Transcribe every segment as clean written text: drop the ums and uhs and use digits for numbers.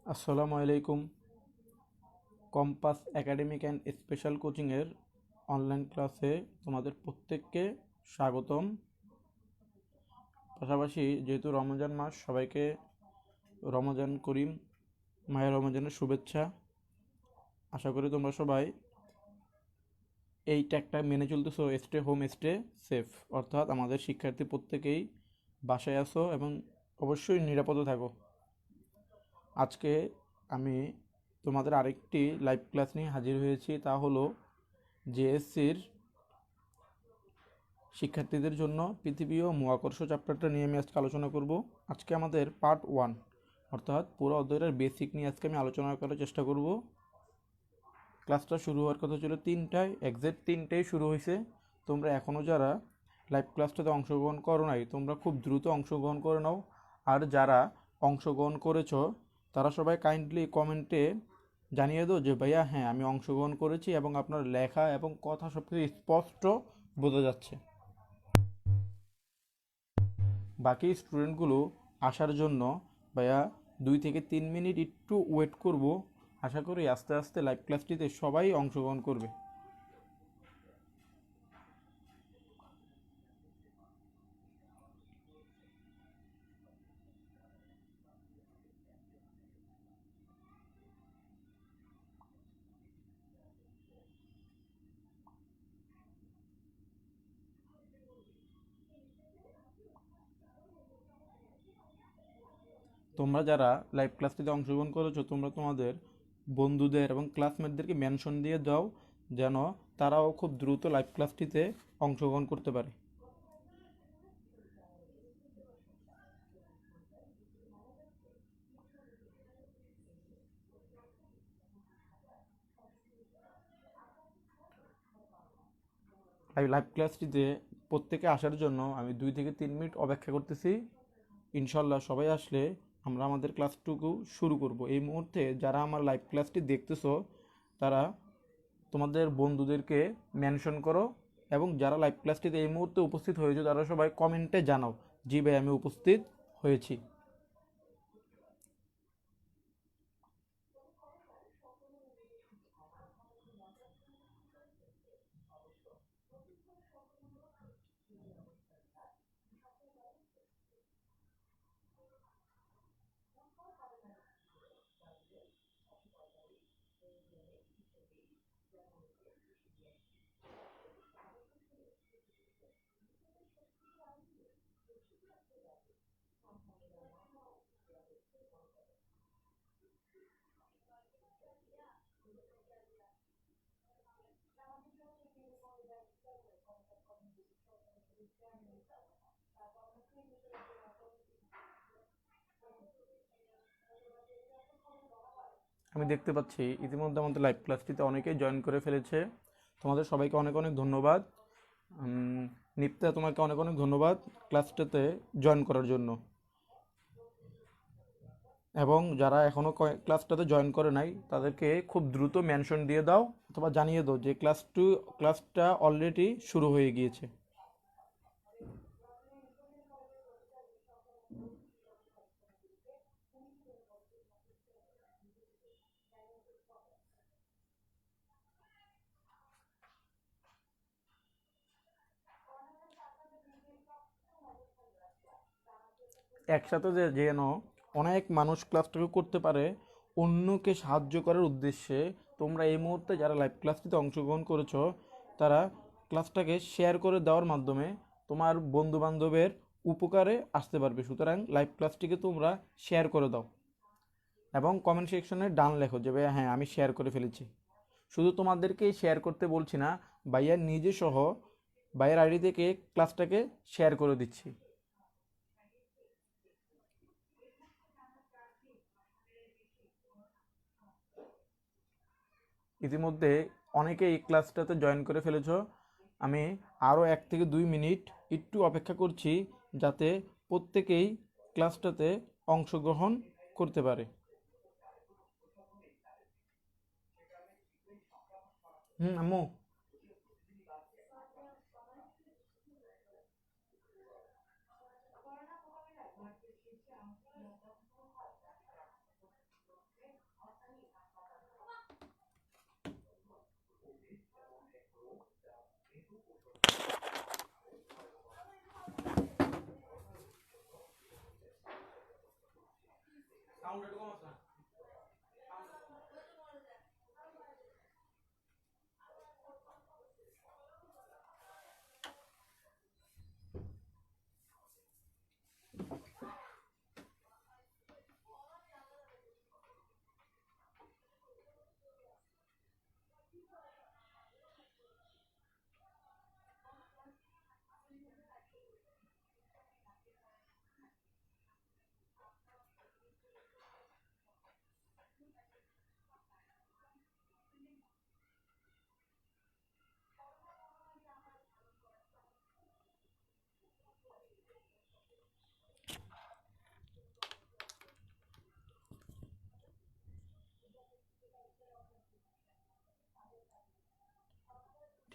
আসসালামু আলাইকুম। Compass academic and special কোচিংয়ের অনলাইন ক্লাসে তোমাদের প্রত্যেককে স্বাগতম। পাশাপাশি যেহেতু রমজান মাস, সবাইকে রমজান করিম, মায়ের রমজানের শুভেচ্ছা। আশা করি তোমরা সবাই এই ট্যাগটা মেনে চলতেছো, স্টে হোম স্টে সেফ, অর্থাৎ আমাদের শিক্ষার্থী প্রত্যেকেই বাসায় আসো এবং অবশ্যই নিরাপদে থাকো। আজকে আমি তোমাদের আরেকটি লাইভ ক্লাস নিয়ে হাজির হয়েছি, তা হলো জেএসসির শিক্ষার্থীদের জন্য পৃথিবী ও মহাকর্ষ চ্যাপ্টারটা নিয়ে আমি আজকে আলোচনা করব। আজকে আমাদের পার্ট 1, অর্থাৎ পুরো অধ্যায়টার বেসিক নিয়ে আজকে আমি আলোচনা করার চেষ্টা করব। ক্লাসটা শুরু হওয়ার কথা ছিল 3টায়, এক্স্যাক্ট 3টায় শুরু হয়েছে। তোমরা এখনও যারা লাইভ ক্লাসটাতে অংশগ্রহণ করো নাই, তোমরা খুব দ্রুত অংশগ্রহণ করে নাও। আর যারা অংশগ্রহণ করেছো তারা সবাই কাইন্ডলি কমেন্টে জানিয়ে দাও যে ভাইয়া হ্যাঁ আমি অংশগ্রহণ করেছি এবং আপনার লেখা এবং কথা সব কিছু স্পষ্ট বোঝা যাচ্ছে। বাকি স্টুডেন্টগুলো আসার জন্য ভাইয়া 2 থেকে 3 মিনিট একটু ওয়েট করব। আশা করি আস্তে আস্তে লাইভ ক্লাসটিতে সবাই অংশগ্রহণ করবে। তোমরা যারা লাইভ ক্লাসটিতে অংশগ্রহণ করেছো তোমরা তোমাদের বন্ধুদের এবং ক্লাসমেটদেরকে মেনশন দিয়ে দাও, যেন তারাও খুব দ্রুত লাইভ ক্লাসটিতে অংশগ্রহণ করতে পারে। লাইভ ক্লাসটিতে প্রত্যেকে আসার জন্য আমি 2 থেকে 3 মিনিট অপেক্ষা করতেছি। ইনশাল্লাহ সবাই আসলে আমরা আমাদের ক্লাসটুকু শুরু করব। এই মুহূর্তে যারা আমার লাইভ ক্লাসটি দেখতেছো তারা তোমাদের বন্ধুদেরকে মেনশন করো, এবং যারা লাইভ ক্লাসটিতে এই মুহূর্তে উপস্থিত হয়েছে তারা সবাই কমেন্টে জানাও জি ভাই আমি উপস্থিত হয়েছি। আমি দেখতে পাচ্ছি ইতিমধ্যে আমাদের লাইভ ক্লাসটিতে অনেকেই জয়েন করে ফেলেছে। তোমাদের সবাইকে অনেক অনেক ধন্যবাদ। নিপ্তা, তোমাকে অনেক অনেক ধন্যবাদ ক্লাসটাতে জয়েন করার জন্য। এবং যারা এখনও ক্লাসটাতে জয়েন করে নাই তাদেরকে খুব দ্রুত মেনশন দিয়ে দাও অথবা জানিয়ে দাও যে ক্লাসটা অলরেডি শুরু হয়ে গিয়েছে। একসাথে যে যেন অনেক মানুষ ক্লাসটাকে করতে পারে, অন্যকে সাহায্য করার উদ্দেশ্যে তোমরা এই মুহূর্তে যারা লাইভ ক্লাসটিতে অংশগ্রহণ করেছো তারা ক্লাসটাকে শেয়ার করে দেওয়ার মাধ্যমে তোমার বন্ধু বান্ধবের উপকারে আসতে পারবে। সুতরাং লাইভ ক্লাসটিকে তোমরা শেয়ার করে দাও এবং কমেন্ট সেকশনে ডান লেখো যে ভাইয়া হ্যাঁ আমি শেয়ার করে ফেলেছি। শুধু তোমাদেরকেই শেয়ার করতে বলছি না, ভাইয়ার নিজে সহ ভাইয়ের আইডি থেকে ক্লাসটাকে শেয়ার করে দিচ্ছি। ইতিমধ্যে অনেকে এই ক্লাসটাতে জয়েন করে ফেলেছো। আমি আরও 1 থেকে 2 মিনিট একটু অপেক্ষা করছি যাতে প্রত্যেকেই ক্লাসটাতে অংশগ্রহণ করতে পারে। আম্মু।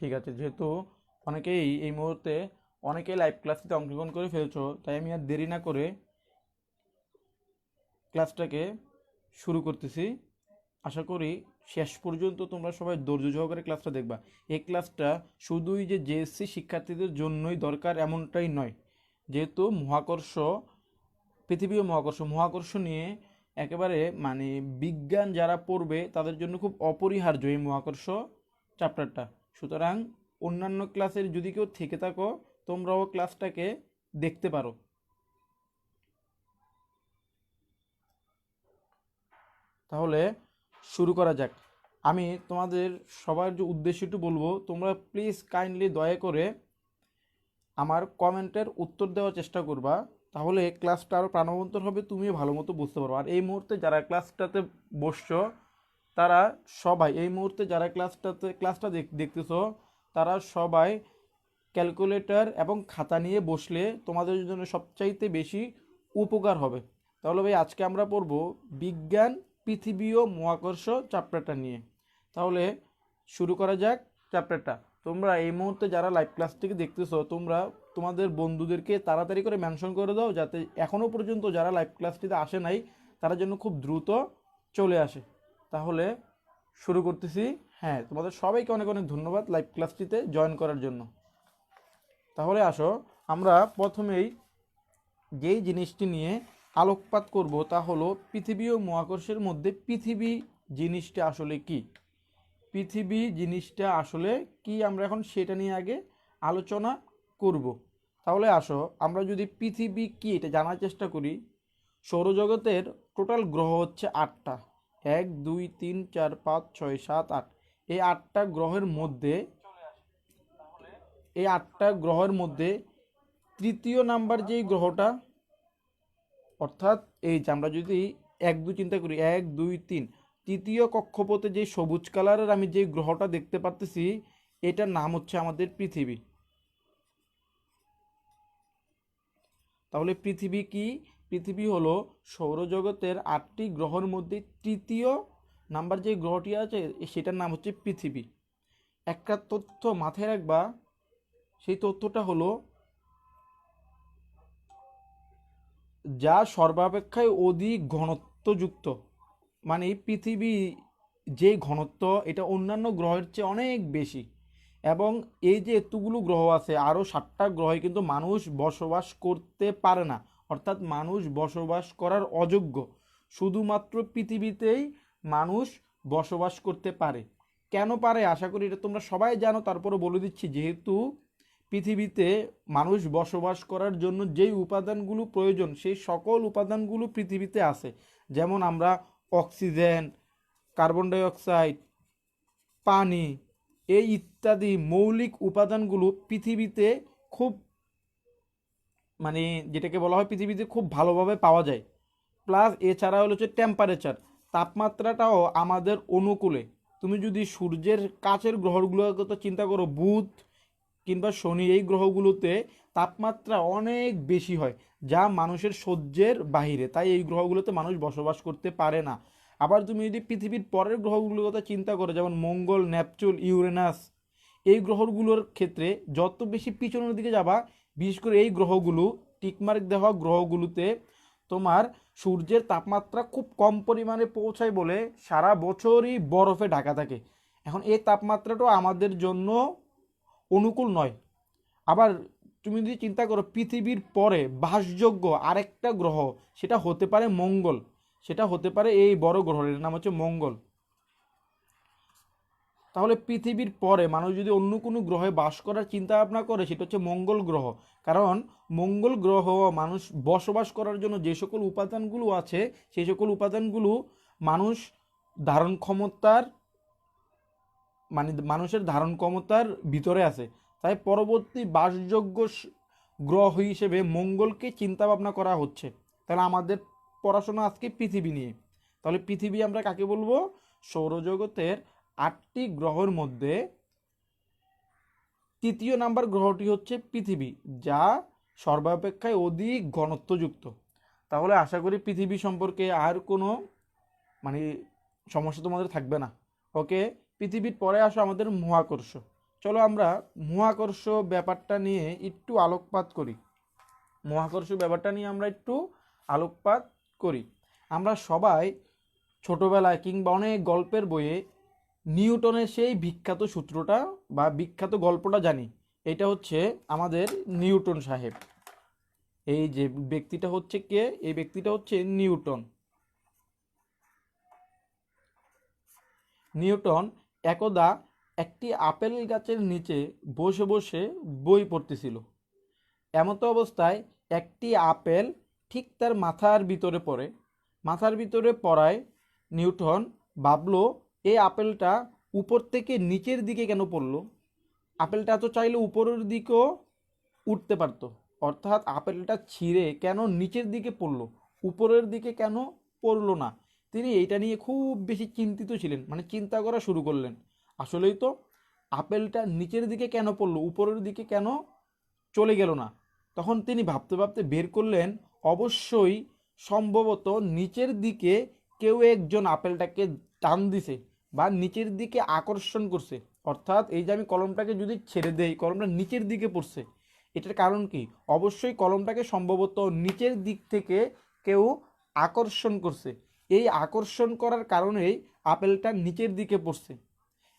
ঠিক আছে, যেহেতু অনেকেই এই মুহূর্তে অনেকেই লাইভ ক্লাসটিতে অংশগ্রহণ করে ফেলছো, তাই আমি আর দেরি না করে ক্লাসটাকে শুরু করতেছি। আশা করি শেষ পর্যন্ত তোমরা সবাই ধৈর্য সহকারে ক্লাসটা দেখবা। এই ক্লাসটা শুধুই যে জেএসসি শিক্ষার্থীদের জন্যই দরকার এমনটাই নয়, যেহেতু মহাকর্ষ, পৃথিবী ও মহাকর্ষ নিয়ে একেবারে মানে বিজ্ঞান যারা পড়বে তাদের জন্য খুব অপরিহার্য এই মহাকর্ষ চ্যাপ্টারটা। সুতরাং অন্যান্য ক্লাসের যদি কেউ থেকে থাকো, তোমরাও ক্লাসটাকে দেখতে পারো। তাহলে শুরু করা যাক। আমি তোমাদের সবার যে উদ্দেশ্যে একটু বলবো, তোমরা প্লিজ কাইন্ডলি দয়া করে আমার কমেন্টের উত্তর দেওয়ার চেষ্টা করবা, তাহলে ক্লাসটা আরও প্রাণবন্তর হবে, তুমিও ভালো মতো বুঝতে পারো। আর এই মুহূর্তে যারা ক্লাসটাতে বসছো তারা সবাই, এই মুহূর্তে যারা ক্লাসটা দেখতেছো তারা সবাই ক্যালকুলেটর এবং খাতা নিয়ে বসলে তোমাদের জন্য সবচাইতে বেশি উপকার হবে। তাহলে ভাই আজকে আমরা পড়ব বিজ্ঞান, পৃথিবী ও মহাকর্ষ চ্যাপ্টারটা নিয়ে। তাহলে শুরু করা যাক চ্যাপ্টারটা। তোমরা এই মুহূর্তে যারা লাইভ ক্লাসটিকে দেখতেছো, তোমরা তোমাদের বন্ধুদেরকে তাড়াতাড়ি করে মেনশন করে দাও, যাতে এখনও পর্যন্ত যারা লাইভ ক্লাসটিতে আসে নাই তারা যেন খুব দ্রুত চলে আসে। তাহলে শুরু করতেছি। হ্যাঁ, তোমাদের সবাইকে অনেক অনেক ধন্যবাদ লাইভ ক্লাসটিতে জয়েন করার জন্য। তাহলে আসো আমরা প্রথমেই যেই জিনিসটি নিয়ে আলোকপাত করব তা হলো পৃথিবী ও মহাকর্ষের মধ্যে পৃথিবী জিনিসটা আসলে কি। পৃথিবী জিনিসটা আসলে কি আমরা এখন সেটা নিয়ে আগে আলোচনা করব। তাহলে আসো আমরা যদি পৃথিবী কি এটা জানার চেষ্টা করি। সৌরজগতের টোটাল গ্রহ হচ্ছে 8টা, 1 2 3 4 5 6 7 8। এই 8টা গ্রহের মধ্যে তৃতীয় নাম্বার যেই গ্রহটা, অর্থাৎ এই যে আমরা যদি 1 2 চিন্তা করি, 1 2 3, তৃতীয় কক্ষপথে যে সবুজ কালারের আমি যে গ্রহটা দেখতে পাচ্ছি এটার নাম হচ্ছে আমাদের পৃথিবী। তাহলে পৃথিবী কি? পৃথিবী হলো সৌরজগতের 8টি গ্রহের মধ্যে তৃতীয় নাম্বার যে গ্রহটি আছে সেটার নাম হচ্ছে পৃথিবী। একটা তথ্য মাথায় রাখবা, সেই তথ্যটা হলো যা সর্বাপেক্ষায় অধিক ঘনত্বযুক্ত। মানে পৃথিবী যে ঘনত্ব এটা অন্যান্য গ্রহের চেয়ে অনেক বেশি। এবং এই যে এতগুলো গ্রহ আছে, আরও 7টা গ্রহে কিন্তু মানুষ বসবাস করতে পারে না, অর্থাৎ মানুষ বসবাস করার অযোগ্য। শুধুমাত্র পৃথিবীতেই মানুষ বসবাস করতে পারে। কেন পারে আশা করি এটা তোমরা সবাই জানো, তারপরে বলে দিচ্ছি। যেহেতু পৃথিবীতে মানুষ বসবাস করার জন্য যেই উপাদানগুলো প্রয়োজন সেই সকল উপাদানগুলো পৃথিবীতে আছে। যেমন আমরা অক্সিজেন, কার্বন ডাইঅক্সাইড, পানি, এই ইত্যাদি মৌলিক উপাদানগুলো পৃথিবীতে খুব মানে যেটাকে বলা হয় পৃথিবীতে খুব ভালোভাবে পাওয়া যায়। প্লাস এছাড়া হলো হচ্ছে টেম্পারেচার, তাপমাত্রাটাও আমাদের অনুকূলে। তুমি যদি সূর্যের কাছের গ্রহগুলোর কথা চিন্তা করো, বুধ কিংবা শনি, এই গ্রহগুলোতে তাপমাত্রা অনেক বেশি হয়, যা মানুষের সহ্যের বাহিরে, তাই এই গ্রহগুলোতে মানুষ বসবাস করতে পারে না। আবার তুমি যদি পৃথিবীর পরের গ্রহগুলোর কথা চিন্তা করো, যেমন মঙ্গল, নেপচুন, ইউরেনাস, এই গ্রহগুলোর ক্ষেত্রে যত বেশি পিছনের দিকে যাবা, বিশেষ করে এই গ্রহগুলো টিকমার্ক দেওয়া গ্রহগুলোতে তোমার সূর্যের তাপমাত্রা খুব কম পরিমাণে পৌঁছায় বলে সারা বছরই বরফে ঢাকা থাকে। এখন এই তাপমাত্রাটাও আমাদের জন্য অনুকূল নয়। আবার তুমি যদি চিন্তা করো পৃথিবীর পরে বাসযোগ্য আরেকটা গ্রহ, সেটা হতে পারে মঙ্গল। সেটা হতে পারে এই বড় গ্রহের নাম হচ্ছে মঙ্গল। তাহলে পৃথিবীর পরে মানুষ যদি অন্য কোনো গ্রহে বাস করার চিন্তা ভাবনা করে সেটা হচ্ছে মঙ্গল গ্রহ। কারণ মঙ্গল গ্রহ মানুষ বসবাস করার জন্য যে সকল উপাদানগুলো আছে সেই সকল উপাদানগুলো মানুষ ধারণ ক্ষমতার মানুষের ধারণ ক্ষমতার ভিতরে আছে। তাই পরবর্তী বাসযোগ্য গ্রহ হিসেবে মঙ্গলকে চিন্তা ভাবনা করা হচ্ছে। তাহলে আমাদের পড়াশোনা আজকে পৃথিবী নিয়ে। তাহলে পৃথিবী আমরা কাকে বলবো? সৌরজগতের 8টি গ্রহের মধ্যে তৃতীয় নাম্বার গ্রহটি হচ্ছে পৃথিবী, যা সর্বাপেক্ষায় অধিক ঘনত্বযুক্ত। তাহলে আশা করি পৃথিবী সম্পর্কে আর কোনো সমস্যা তোমাদের থাকবে না। ওকে, পৃথিবীর পরে আসো আমাদের মহাকর্ষ। চলো আমরা মহাকর্ষ ব্যাপারটা নিয়ে একটু আলোকপাত করি। মহাকর্ষ ব্যাপারটা নিয়ে আমরা একটু আলোকপাত করি। আমরা সবাই ছোটবেলায় কিংবা অনেক গল্পের বইয়ে নিউটনের সেই বিখ্যাত সূত্রটা বা বিখ্যাত গল্পটা জানি। এটা হচ্ছে আমাদের নিউটন সাহেব। এই যে ব্যক্তিটা হচ্ছে কে? এই ব্যক্তিটা হচ্ছে নিউটন। নিউটন একদা একটি আপেল গাছের নিচে বসে বসে বই পড়তেছিল। এমতো অবস্থায় একটি আপেল ঠিক তার মাথার ভিতরে পড়ে। মাথার ভিতরে পড়ায় নিউটন ভাবলো, এই আপেলটা উপর থেকে নিচের দিকে কেন পড়লো? আপেলটা তো চাইলে উপরের দিকেও উঠতে পারতো। অর্থাৎ আপেলটা ছিঁড়ে কেন নিচের দিকে পড়লো, উপরের দিকে কেন পড়লো না? তিনি এইটা নিয়ে খুব বেশি চিন্তিত ছিলেন, চিন্তা করা শুরু করলেন। আসলেই তো আপেলটা নিচের দিকে কেন পড়লো, উপরের দিকে কেন চলে গেল না? তখন তিনি ভাবতে ভাবতে বের করলেন, অবশ্যই সম্ভবত নিচের দিকে কেউ একজন আপেলটাকে টান দিছে বা নিচের দিকে আকর্ষণ করছে। অর্থাৎ এই যে আমি কলমটাকে যদি ছেড়ে দেই, কলমটা নিচের দিকে পড়ছে। এটার কারণ কি? অবশ্যই কলমটাকে সম্ভবত নিচের দিক থেকে কেউ আকর্ষণ করছে। এই আকর্ষণ করার কারণেই আপেলটা নিচের দিকে পড়ছে।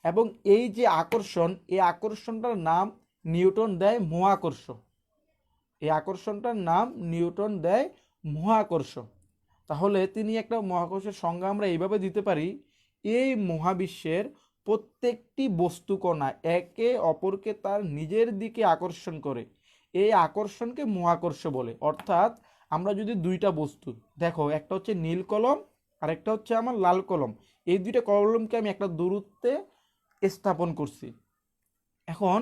এবং এই যে আকর্ষণ, এই আকর্ষণটার নাম নিউটন দেয় মহাকর্ষ। এই আকর্ষণটার নাম নিউটন দেয় মহাকর্ষ। তাহলে তিনি একটা মহাকর্ষের সংজ্ঞা আমরা এইভাবে দিতে পারি, এই মহাবিশ্বের প্রত্যেকটি বস্তুকণা একে অপরকে তার নিজের দিকে আকর্ষণ করে। এই আকর্ষণকে মহাকর্ষ বলে। অর্থাৎ আমরা যদি দুইটা বস্তু দেখো, একটা হচ্ছে নীল কলম আর একটা হচ্ছে আমার লাল কলম, এই দুইটা কলমকে আমি একটা দূরত্বে স্থাপন করছি। এখন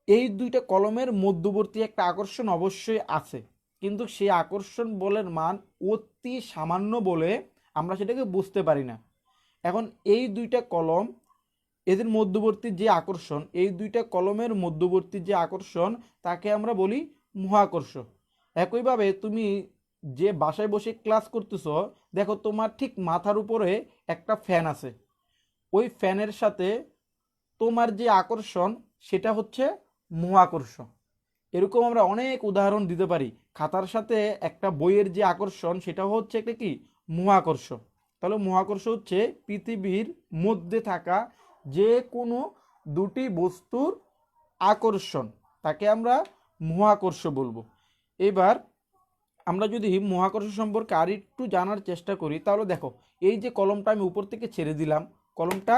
এই দুইটা কলমের মধ্যবর্তী একটা আকর্ষণ অবশ্যই আছে, কিন্তু সেই আকর্ষণ বলের মান অতি সামান্য বলে আমরা সেটাকে বুঝতে পারি না। এখন এই দুইটা কলম, এদের মধ্যবর্তী যে আকর্ষণ, এই দুইটা কলমের মধ্যবর্তী যে আকর্ষণ, তাকে আমরা বলি মহাকর্ষ। একইভাবে তুমি যে বাসায় বসে ক্লাস করতেছ, দেখো তোমার ঠিক মাথার উপরে একটা ফ্যান আছে। ওই ফ্যানের সাথে তোমার যে আকর্ষণ সেটা হচ্ছে মহাকর্ষ। এরকম আমরা অনেক উদাহরণ দিতে পারি। খাতার সাথে একটা বইয়ের যে আকর্ষণ সেটা হচ্ছে একটা কি? মহাকর্ষ। তাহলে মহাকর্ষ হচ্ছে পৃথিবীর মধ্যে থাকা যে কোনো দুটি বস্তুর আকর্ষণ, তাকে আমরা মহাকর্ষ বলবো। এবার আমরা যদি মহাকর্ষ সম্পর্কে আর একটু জানার চেষ্টা করি, তাহলে দেখো, এই যে কলমটা আমি উপর থেকে ছেড়ে দিলাম, কলমটা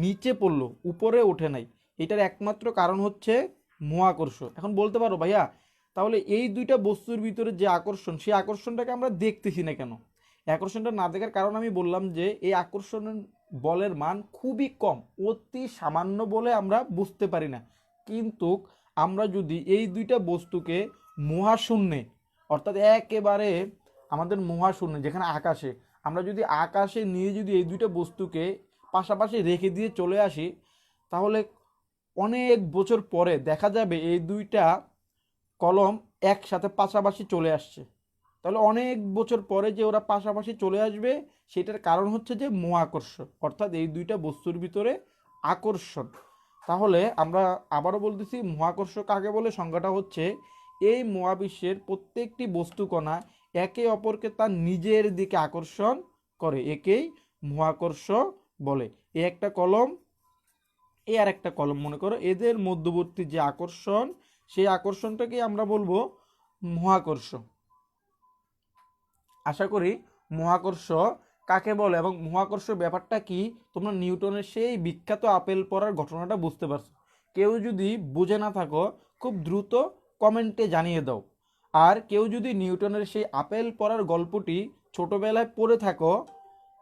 নিচে পড়লো, উপরে ওঠে নাই। এটার একমাত্র কারণ হচ্ছে মহাকর্ষ। এখন বলতে পারো, ভাইয়া তাহলে এই দুইটা বস্তুর ভিতরে যে আকর্ষণ, সেই আকর্ষণটাকে আমরা দেখতেছি না কেন? আকর্ষণটা না দেখার কারণ আমি বললাম যে এই আকর্ষণ বলের মান খুবই কম, অতি সামান্য বলে আমরা বুঝতে পারি না। কিন্তু আমরা যদি এই দুইটা বস্তুকে মহাশূন্যে, অর্থাৎ একেবারে আমাদের মহাশূন্যে, যেখানে আকাশে, আমরা যদি আকাশে নিয়ে যদি এই দুইটা বস্তুকে পাশাপাশি রেখে দিয়ে চলে আসি, তাহলে অনেক বছর পরে দেখা যাবে এই দুইটা কলম একসাথে পাশাপাশি চলে আসছে। তাহলে অনেক বছর পরে যে ওরা পাশাপাশি চলে আসবে, সেটার কারণ হচ্ছে যে মহাকর্ষ, অর্থাৎ এই দুইটা বস্তুর ভিতরে আকর্ষণ। তাহলে আমরা আবারও বলতেছি, মহাকর্ষ কাকে বলে? সংজ্ঞাটা হচ্ছে, এই মহাবিশ্বের প্রত্যেকটি বস্তুকণা একে অপরকে তার নিজের দিকে আকর্ষণ করে, একেই মহাকর্ষ বলে। এই একটা কলম, এই আর একটা কলম, মনে করো এদের মধ্যবর্তী যে আকর্ষণ, সেই আকর্ষণটাকে আমরা বলবো মহাকর্ষ। আশা করি মহাকর্ষ কাকে বলে এবং মহাকর্ষ ব্যাপারটা কি, তোমরা নিউটনের সেই বিখ্যাত আপেল পড়ার ঘটনাটা বুঝতে পারছো। কেউ যদি বুঝে না থাকো খুব দ্রুত কমেন্টে জানিয়ে দাও। আর কেউ যদি নিউটনের সেই আপেল পড়ার গল্পটি ছোটবেলায় পড়ে থাকো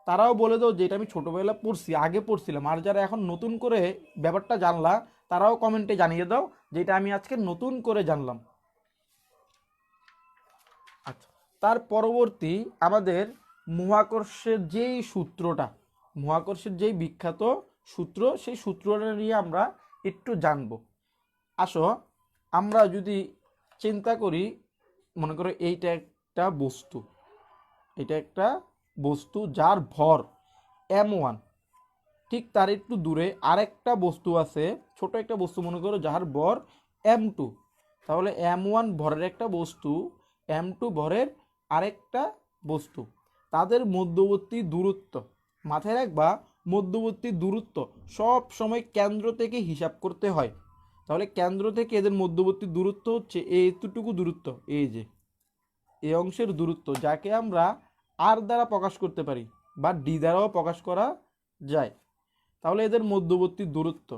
তারাও বলে দাও যে এটা আমি ছোটবেলায় পড়ছি, আগে পড়ছিলাম। আর যারা এখন নতুন করে ব্যাপারটা জানলা তারাও কমেন্টে জানিয়ে দাও যে এটা আমি আজকে নতুন করে জানলাম। আচ্ছা, তার পরবর্তী আমাদের মহাকর্ষের যেই সূত্রটা, মহাকর্ষের যেই বিখ্যাত সূত্র, সেই সূত্রটা নিয়ে আমরা একটু জানব। আসো আমরা যদি চিন্তা করি, মনে করো এইটা একটা বস্তু, এটা একটা বস্তু যার ভর m1, ঠিক তার একটু দূরে আরেকটা বস্তু আছে, ছোট একটা বস্তু মনে করো যার ভর m2। তাহলে m1 ভরের একটা বস্তু, m2 ভরের আরেকটা বস্তু, তাদের মধ্যবর্তী দূরত্ব, মাথায় রাখবা মধ্যবর্তী দূরত্ব সব সময় কেন্দ্র থেকে হিসাব করতে হয়। তাহলে কেন্দ্র থেকে এদের মধ্যবর্তী দূরত্ব হচ্ছে এইটুকু দূরত্ব, এই যে এই অংশের দূরত্ব, যাকে আমরা আর দ্বারা প্রকাশ করতে পারি বা ডি দ্বারাও প্রকাশ করা যায়। তাহলে এদের মধ্যবর্তী দূরত্ব।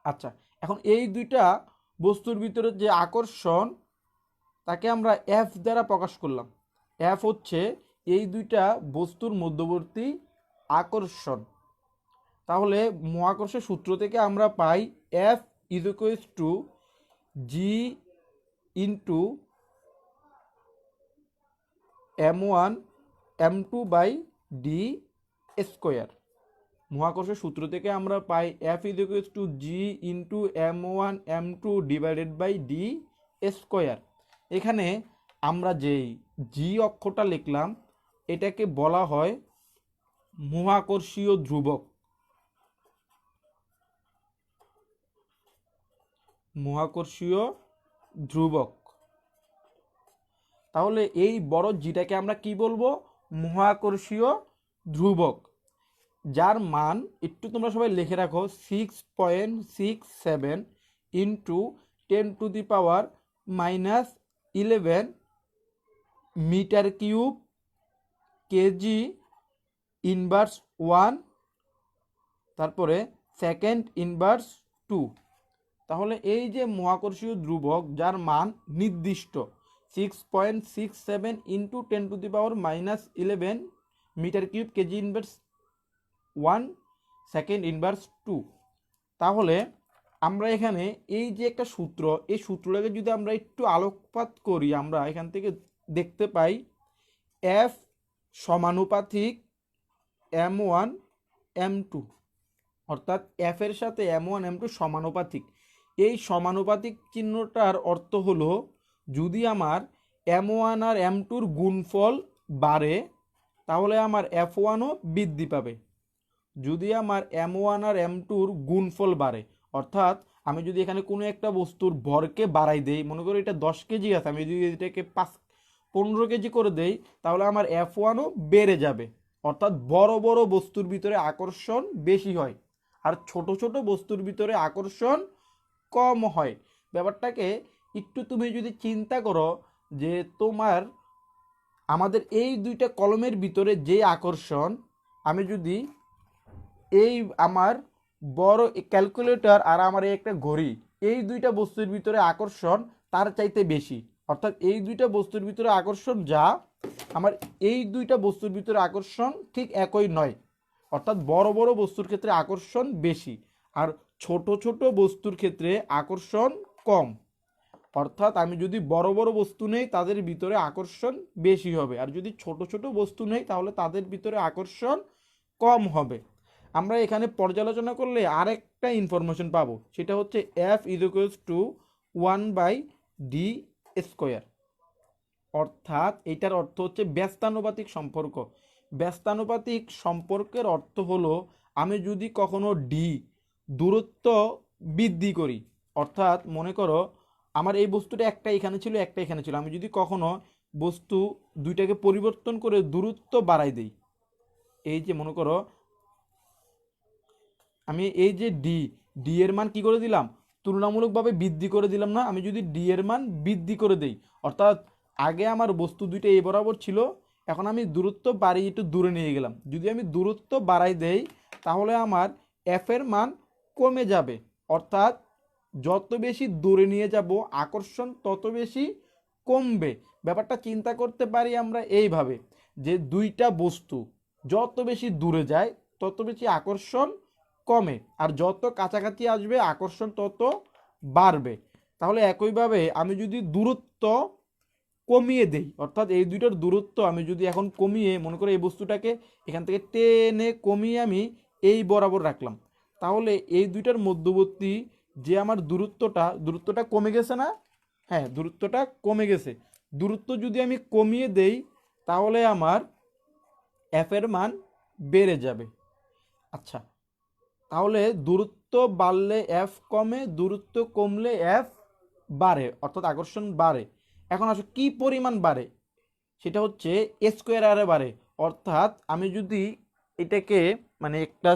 আচ্ছা, এখন এই দুইটা বস্তুর ভিতরে যে আকর্ষণ, তাকে আমরা এফ দ্বারা প্রকাশ করলাম। এফ হচ্ছে এই দুইটা বস্তুর মধ্যবর্তী আকর্ষণ। তাহলে মহাকর্ষের সূত্র থেকে আমরা পাই F is equals to G into m1 m2 by D square. মহাকর্ষের সূত্র থেকে আমরা পাই F is equals to G into m1 m2 divided by D square. এখানে আমরা যেই জি অক্ষরটা লিখলাম এটাকে বলা হয় মহাকর্ষীয় ধ্রুবক। মহাকর্ষীয় ধ্রুবক। তাহলে এই বড় জিটাকে আমরা কি বলবো? মহাকর্ষীয় ধ্রুবক, যার মান একটু তোমরা সবাই লিখে রাখো 6.67 into 10⁻⁻11 metre cube KG inverse 1, তারপরে সেকেন্ড ইনভার্স 2। তাহলে এই যে মহাকর্ষীয় ধ্রুবক যার মান নির্দিষ্ট 6.67 into 10⁻⁻11 metre cube KG inverse 1 second inverse 2। তাহলে আমরা এখানে এই যে একটা সূত্র, এই সূত্রটাকে যদি আমরা একটু আলোকপাত করি, আমরা এখান থেকে দেখতে পাই এফ সমানুপাতিক m1 m2, অর্থাৎ এফ এর সাথে m1 m2 সমানুপাতিক। এই সমানুপাতিক চিহ্নটার অর্থ হলো যদি আমার m1 আর m2-র গুণফল বাড়ে তাহলে আমার f1ও বৃদ্ধি পাবে। যদি আমার m1 আর m2-র গুণফল বাড়ে, অর্থাৎ আমি যদি এখানে কোনো একটা বস্তুর ভরকে বাড়াই দেই, মনে করি এটা 10 কেজি আছে, আমি যদি এটাকে 15 কেজি করে দেই তাহলে আমার f1ও বেড়ে যাবে। অর্থাৎ বড় বড় বস্তুর ভিতরে আকর্ষণ বেশি হয় আর ছোট ছোট বস্তুর ভিতরে আকর্ষণ কম হয়। ব্যাপারটাকে একটু তুমি যদি চিন্তা করো যে তোমার আমাদের এই দুইটা কলমের ভিতরে যে আকর্ষণ, আমি যদি এই আমার বড় ক্যালকুলেটর আর আমার এই একটা ঘড়ি, এই দুইটা বস্তুর ভিতরে আকর্ষণ তার চাইতে বেশি, অর্থাৎ এই দুইটা বস্তুর ভিতরে আকর্ষণ যা, আমার এই দুইটা বস্তুর ভিতরে আকর্ষণ ঠিক একই নয়। অর্থাৎ বড় বড় বস্তুর ক্ষেত্রে আকর্ষণ বেশি আর ছোট ছোট বস্তুর ক্ষেত্রে আকর্ষণ কম। অর্থাৎ আমি যদি বড় বড় বস্তু নেই তাদের ভিতরে আকর্ষণ বেশি হবে, আর যদি ছোট ছোট বস্তু নেই তাহলে তাদের ভিতরে আকর্ষণ কম হবে। আমরা এখানে পর্যালোচনা করলে আরেকটা ইনফরমেশন পাবো, সেটা হচ্ছে F is equals two 1/d square. অর্থাৎ এটার অর্থ হচ্ছে ব্যস্তানুপাতিক সম্পর্ক। ব্যস্তানুপাতিক সম্পর্কের অর্থ হলো আমি যদি কখনো ডি দূরত্ব বৃদ্ধি করি, অর্থাৎ মনে করো আমার এই বস্তুটা একটা এখানে ছিল একটা এখানে ছিল, আমি যদি কখনো বস্তু দুইটাকে পরিবর্তন করে দূরত্ব বাড়াই দেই, এই যে মনে করো আমি এই যে ডি এর মান কি করে দিলাম, তুলনামূলকভাবে বৃদ্ধি করে দিলাম না? আমি যদি ডি এর মান বৃদ্ধি করে দেই, অর্থাৎ আগে আমার বস্তু দুইটা এই বরাবর ছিল, এখন আমি দূরত্ব বাড়িয়ে একটু দূরে নিয়ে গেলাম, যদি আমি দূরত্ব বাড়াই দেই তাহলে আমার এফ এর মান কমে যাবে, অর্থাৎ যত বেশি দূরে নিয়ে যাব আকর্ষণ তত বেশি কমবে। ব্যাপারটা চিন্তা করতে পারি আমরা এইভাবে, যে দুইটা বস্তু যত বেশি দূরে যায় তত বেশি আকর্ষণ কমে, আর যত কাছাকাছি আসবে আকর্ষণ তত বাড়বে। তাহলে একইভাবে আমি যদি দূরত্ব কমিয়ে দেই, অর্থাৎ এই দুইটার দূরত্ব আমি যদি এখন কমিয়ে, মনে করি এই বস্তুটাকে এখান থেকে টেনে কমিয়ে আমি এই বরাবর রাখলাম, তাহলে এই দুইটার মধ্যবর্তী যে আমার দূরত্বটা কমে গেছে না? হ্যাঁ, দূরত্বটা কমে গেছে। দূরত্ব যদি আমি কমিয়ে দেই তাহলে আমার এফ এর মান বেড়ে যাবে। আচ্ছা, তাহলে দূরত্ব বাড়লে এফ কমে, দূরত্ব কমলে এফ বাড়ে, অর্থাৎ আকর্ষণ বাড়ে। এখন আসলে কি পরিমাণ বাড়ে, সেটা হচ্ছে এ স্কোয়ার আরে বাড়ে। অর্থাৎ আমি যদি এটাকে মানে একটা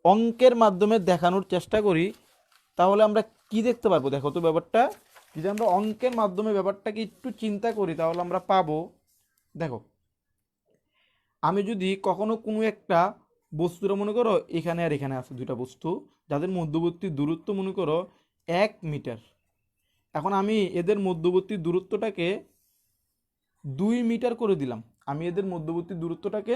অঙ্কের মাধ্যমে দেখানোর চেষ্টা করি তাহলে আমরা কি দেখতে পারবো, দেখো তো ব্যাপারটা, যদি আমরা অঙ্কের মাধ্যমে ব্যাপারটাকে একটু চিন্তা করি তাহলে আমরা পাবো, দেখো আমি যদি কখনো কোনো একটা বস্তুটা মনে করো এখানে আর এখানে আছে দুইটা বস্তু যাদের মধ্যবর্তী দূরত্ব মনে করো 1 মিটার, এখন আমি এদের মধ্যবর্তী দূরত্বটাকে 2 মিটার করে দিলাম, আমি এদের মধ্যবর্তী দূরত্বটাকে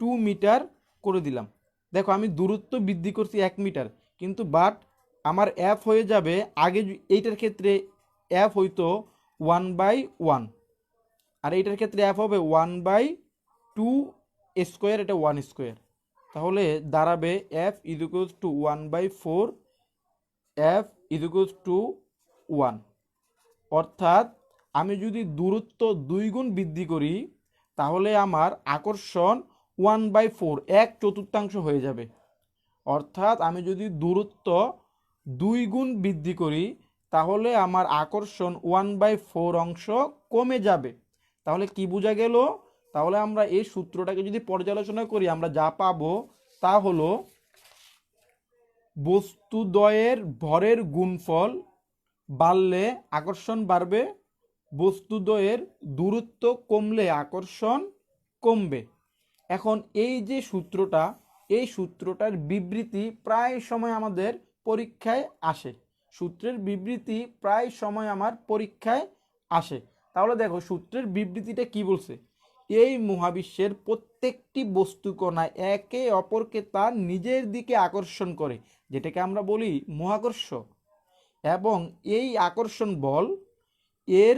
2 মিটার করে দিলাম। দেখো আমি দূরত্ব বৃদ্ধি করছি 1 মিটার, কিন্তু বাট আমার এফ হয়ে যাবে আগে এইটার ক্ষেত্রে এফ হইতো 1/1, আর এইটার ক্ষেত্রে এফ হবে 1/2 স্কোয়ার, এটা 1 স্কোয়ার, তাহলে দাঁড়াবে F equals two 1/4, F equals two 1। অর্থাৎ আমি যদি দূরত্ব 2 গুণ বৃদ্ধি করি তাহলে আমার আকর্ষণ 1/4 1/4 হয়ে যাবে। অর্থাৎ আমি যদি দূরত্ব 2 গুণ বৃদ্ধি করি তাহলে আমার আকর্ষণ 1/4 অংশ কমে যাবে। তাহলে কি বোঝা গেল? তাহলে আমরা এই সূত্রটাকে যদি পর্যালোচনা করি আমরা যা পাবো তা হলো বস্তুদ্বয়ের ভরের গুণফল বাড়লে আকর্ষণ বাড়বে, বস্তুদ্বয়ের দূরত্ব কমলে আকর্ষণ কমবে। এখন এই যে সূত্রটা, এই সূত্রটার বিবৃতি প্রায় সময় আমাদের পরীক্ষায় আসে, সূত্রের বিবৃতি প্রায় সময় আমার পরীক্ষায় আসে। তাহলে দেখো সূত্রের বিবৃতিটা কি বলছে, এই মহাবিশ্বের প্রত্যেকটি বস্তুকণা একে অপরকে তার নিজের দিকে আকর্ষণ করে, যেটাকে আমরা বলি মহাকর্ষ, এবং এই আকর্ষণ বল এর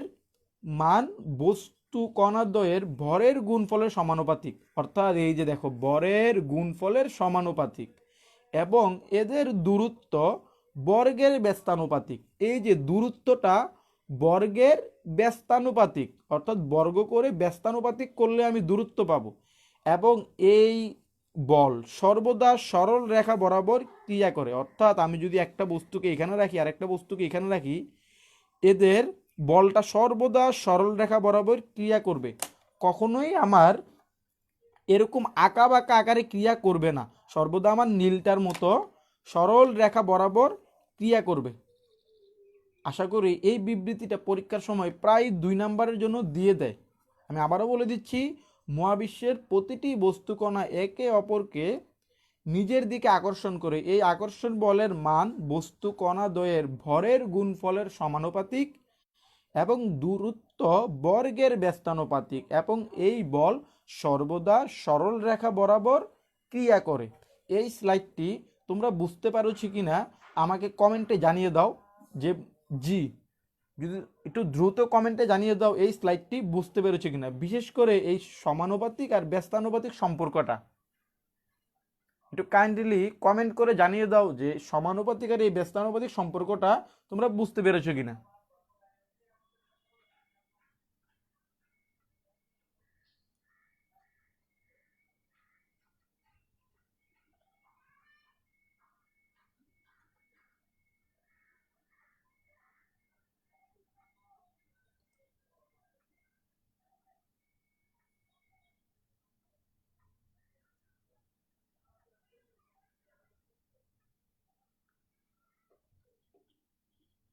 মান বস্তু কণাদ্বয়ের ভরের গুণফলের সমানুপাতিক, অর্থাৎ এই যে দেখো ভরের গুণফলের সমানুপাতিক, এবং এদের দূরত্ব বর্গের ব্যস্তানুপাতিক। এই যে দূরত্বটা বর্গের ব্যস্তানুপাতিক, অর্থাৎ বর্গ করে ব্যস্তানুপাতিক করলে আমি দূরত্ব পাবো, এবং এই বল সর্বদা সরল রেখা বরাবর ক্রিয়া করে। অর্থাৎ আমি যদি একটা বস্তুকে এখানে রাখি আর একটা বস্তুকে এখানে রাখি, এদের বলটা সর্বদা সরল রেখা বরাবর ক্রিয়া করবে, কখনোই আমার এরকম আঁকা বাঁকা আকারে ক্রিয়া করবে না, সর্বদা আমার নীলটার মতো সরল রেখা বরাবর ক্রিয়া করবে। আশা করি এই বিবৃতিটা পরীক্ষার সময় প্রায় 2 নম্বরের জন্য দিয়ে দেয়। আমি আবারও বলে দিচ্ছি, মহাবিশ্বের প্রতিটি বস্তুকণা একে অপরকে নিজের দিকে আকর্ষণ করে, এই আকর্ষণ বলের মান বস্তু কণা দ্বয়ের ভরের গুণফলের সমানুপাতিক এবং দূরত্ব বর্গের ব্যস্তানুপাতিক, এবং এই বল সর্বদা সরল রেখা বরাবর ক্রিয়া করে। এই স্লাইডটি তোমরা বুঝতে পারছো কি না আমাকে কমেন্টে জানিয়ে দাও, যে জি, যদি একটু দ্রুত কমেন্টে জানিয়ে দাও এই স্লাইডটি বুঝতে পেরেছো কিনা, বিশেষ করে এই সমানুপাতিক আর ব্যস্তানুপাতিক সম্পর্কটা একটু কাইন্ডলি কমেন্ট করে জানিয়ে দাও যে সমানুপাতিক আর এই ব্যস্তানুপাতিক সম্পর্কটা তোমরা বুঝতে পেরেছো কিনা।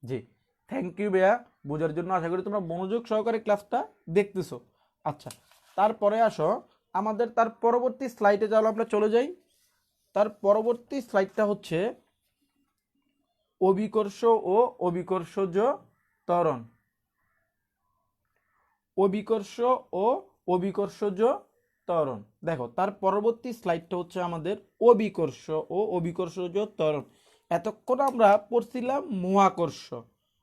জি, থ্যাংক ইউ ভাইয়া বোঝার জন্য। আশা করি তোমরা মনোযোগ সহকারে ক্লাসটা দেখতেছো। আচ্ছা, তারপরে আসো আমাদের তার পরবর্তী স্লাইডে চলো আমরা চলে যাই। তার পরবর্তী স্লাইডটা হচ্ছে অভিকর্ষ ও অভিকর্ষজ ত্বরণ। অভিকর্ষ ও অভিকর্ষজ ত্বরণ। দেখো তার পরবর্তী স্লাইডটা হচ্ছে আমাদের অভিকর্ষ ও অভিকর্ষজ ত্বরণ। এতক্ষণ আমরা পড়ছিলাম মহাকর্ষ,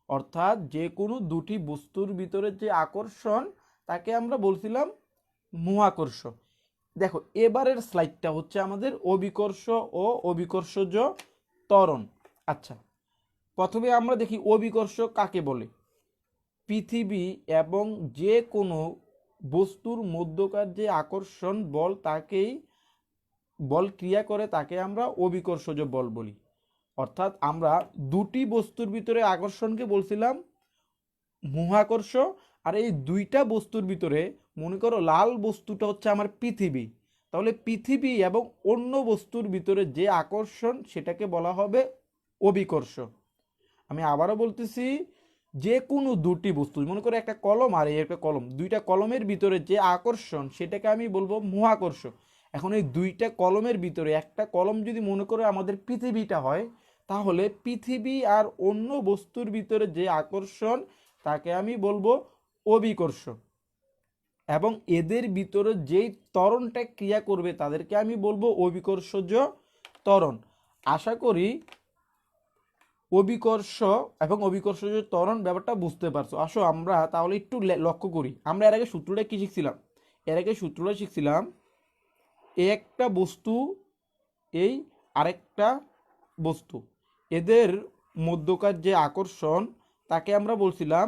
অর্থাৎ যে কোনো দুটি বস্তুর ভিতরে যে আকর্ষণ তাকে আমরা বলছিলাম মহাকর্ষ। দেখো এবারের স্লাইডটা হচ্ছে আমাদের অভিকর্ষ ও অভিকর্ষজ ত্বরণ। আচ্ছা, প্রথমে আমরা দেখি অভিকর্ষ কাকে বলে। পৃথিবী এবং যে কোনো বস্তুর মধ্যকার যে আকর্ষণ বল তাকেই বল ক্রিয়া করে তাকে আমরা অভিকর্ষজ বল বলি। অর্থাৎ আমরা দুটি বস্তুর ভিতরে আকর্ষণকে বলছিলাম মহাকর্ষ, আর এই দুইটা বস্তুর ভিতরে মনে করো লাল বস্তুটা হচ্ছে আমার পৃথিবী, তাহলে পৃথিবী এবং অন্য বস্তুর ভিতরে যে আকর্ষণ সেটাকে বলা হবে অভিকর্ষ। আমি আবারও বলতেছি, যে কোনো দুটি বস্তু, মনে করো একটা কলম আর এই একটা কলম, দুইটা কলমের ভিতরে যে আকর্ষণ সেটাকে আমি বলবো মহাকর্ষ। এখন এই দুইটা কলমের ভিতরে একটা কলম যদি মনে করো আমাদের পৃথিবীটা হয়, তাহলে পৃথিবী আর অন্য বস্তুর ভিতরে যে আকর্ষণ তাকে আমি বলবো অভিকর্ষ। এবং এদের ভিতরে যেই ত্বরণটা ক্রিয়া করবে তাদেরকে আমি বলবো অভিকর্ষজ ত্বরণ। আশা করি অভিকর্ষ এবং অভিকর্ষজ ত্বরণ ব্যাপারটা বুঝতে পারছো। আসো আমরা তাহলে একটু লক্ষ্য করি, আমরা এর আগে সূত্রটা কি শিখছিলাম। এর আগে সূত্রটা শিখছিলাম একটা বস্তু এই আরেকটা বস্তু, এদের মধ্যকার যে আকর্ষণ তাকে আমরা বলছিলাম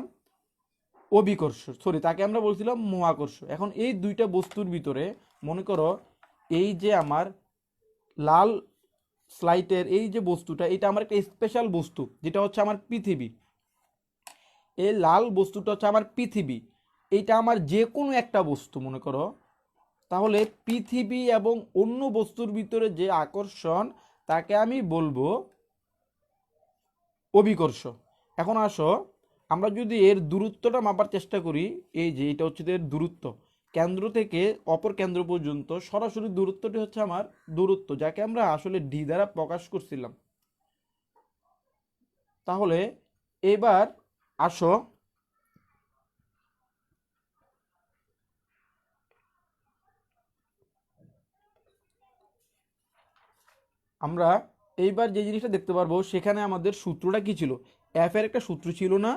অভিকর্ষ, তাকে আমরা বলছিলাম মহাকর্ষ। এখন এই দুইটা বস্তুর ভিতরে মনে করো এই যে আমার লাল স্লাইটের এই যে বস্তুটা, এটা আমার একটা স্পেশাল বস্তু যেটা হচ্ছে আমার পৃথিবী। এই লাল বস্তুটা হচ্ছে আমার পৃথিবী, এইটা আমার যে কোনো একটা বস্তু মনে করো, তাহলে পৃথিবী এবং অন্য বস্তুর ভিতরে যে আকর্ষণ তাকে আমি বলবো অভিকর্ষ। এখন আসো আমরা যদি এর দূরত্বটা মাপার চেষ্টা করি, এই যে এটা হচ্ছে এর দূরত্ব, কেন্দ্র থেকে অপর কেন্দ্র পর্যন্ত সরাসরি দূরত্বটি হচ্ছে আমার দূরত্ব, যাকে আমরা আসলে ডি দ্বারা প্রকাশ করছিলাম। তাহলে এবার আসো আমরা এইবার যে জিনিসটা দেখতে পারবো সেখানে আমাদের সূত্রটা কি ছিল। এফ এর একটা সূত্র ছিল না,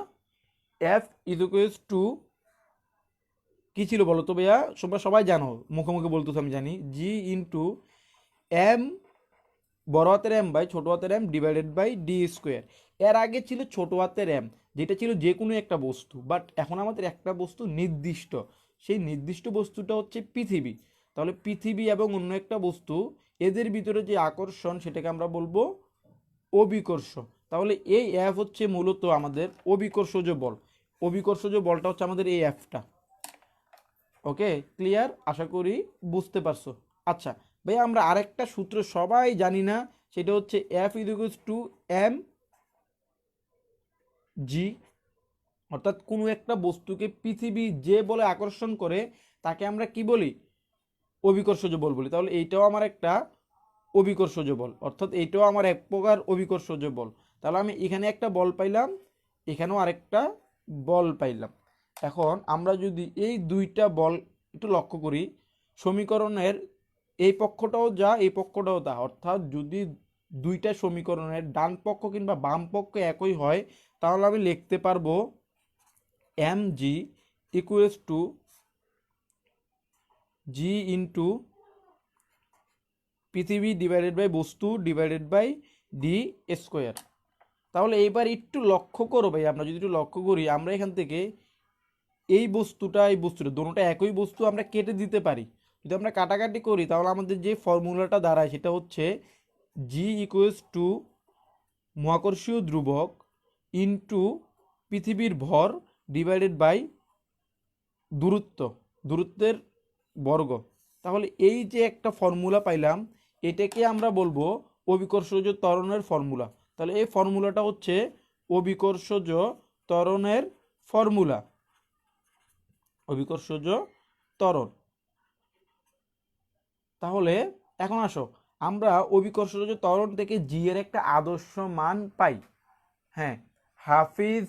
এফ ইজ ইকুয়ালস টু কি ছিল বলো তো ভাইয়া, তোমরা সবাই জানো, মুখোমুখি বলতেছো আমি জানি, জি ইন্টু এম বড় হাতের এম বাই ছোট হাতের M divided by D square. এর আগে ছিল ছোট হাতের এম, যেটা ছিল যে কোনো একটা বস্তু, বাট এখন আমাদের একটা বস্তু নির্দিষ্ট, সেই নির্দিষ্ট বস্তুটা হচ্ছে পৃথিবী। তাহলে পৃথিবী এবং অন্য একটা বস্তু, এদের ভিতরে যে আকর্ষণ সেটাকে আমরা বলবো অভিকর্ষ। তাহলে এই এফ হচ্ছে মূলত আমাদের অভিকর্ষজ বল। অভিকর্ষজ বলটা হচ্ছে আমাদের এই এফটা। ওকে, ক্লিয়ার? আশা করি বুঝতে পারছো। আচ্ছা ভাই, আমরা আরেকটা সূত্র সবাই জানি না, সেটা হচ্ছে F equals to M G. অর্থাৎ কোনো একটা বস্তুকে পৃথিবী যে বলে আকর্ষণ করে তাকে আমরা কি বলি, অভিকর্ষজ বল বলি। তাহলে এইটাও আমার একটা অভিকর্ষজ বল, অর্থাৎ এইটাও আমার এক প্রকার অভিকর্ষজ বল। তাহলে আমি এখানে একটা বল পাইলাম, এখানেও আরেকটা বল পাইলাম। এখন আমরা যদি এই দুইটা বল একটু লক্ষ্য করি, সমীকরণের এই পক্ষটাও যা এই পক্ষটাও তা, অর্থাৎ যদি দুইটা সমীকরণের ডান পক্ষ কিংবা বাম পক্ষ একই হয়, তাহলে আমি লিখতে পারবো M G equals to G into পৃথিবী ডিভাইডেড বাই বস্তু ডিভাইডেড বাই ডি স্কোয়ার। তাহলে এইবার একটু লক্ষ্য করো ভাই, আমরা যদি একটু লক্ষ্য করি, আমরা এখান থেকে এই বস্তুটা এই বস্তুটা দুটোটা একই বস্তু আমরা কেটে দিতে পারি। যদি আমরা কাটাকাটি করি তাহলে আমাদের যে ফর্মুলাটা দাঁড়ায় সেটা হচ্ছে জি ইকুয়ালস টু মহাকর্ষীয় ধ্রুবক ইন্টু পৃথিবীর ভর ডিভাইডেড বাই দূরত্ব, দূরত্বের বর্গ। তাহলে এই যে একটা ফর্মুলা পাইলাম, এটাকে আমরা বলবো অভিকর্ষজ ত্বরণের ফর্মুলা। তাহলে এই ফর্মুলাটা হচ্ছে অভিকর্ষজ ত্বরণের ফর্মুলা, অভিকর্ষজ ত্বরণ। তাহলে এখন আসো, আমরা অভিকর্ষজ ত্বরণ থেকে জি এর একটা আদর্শ মান পাই। হ্যাঁ, হাফিজ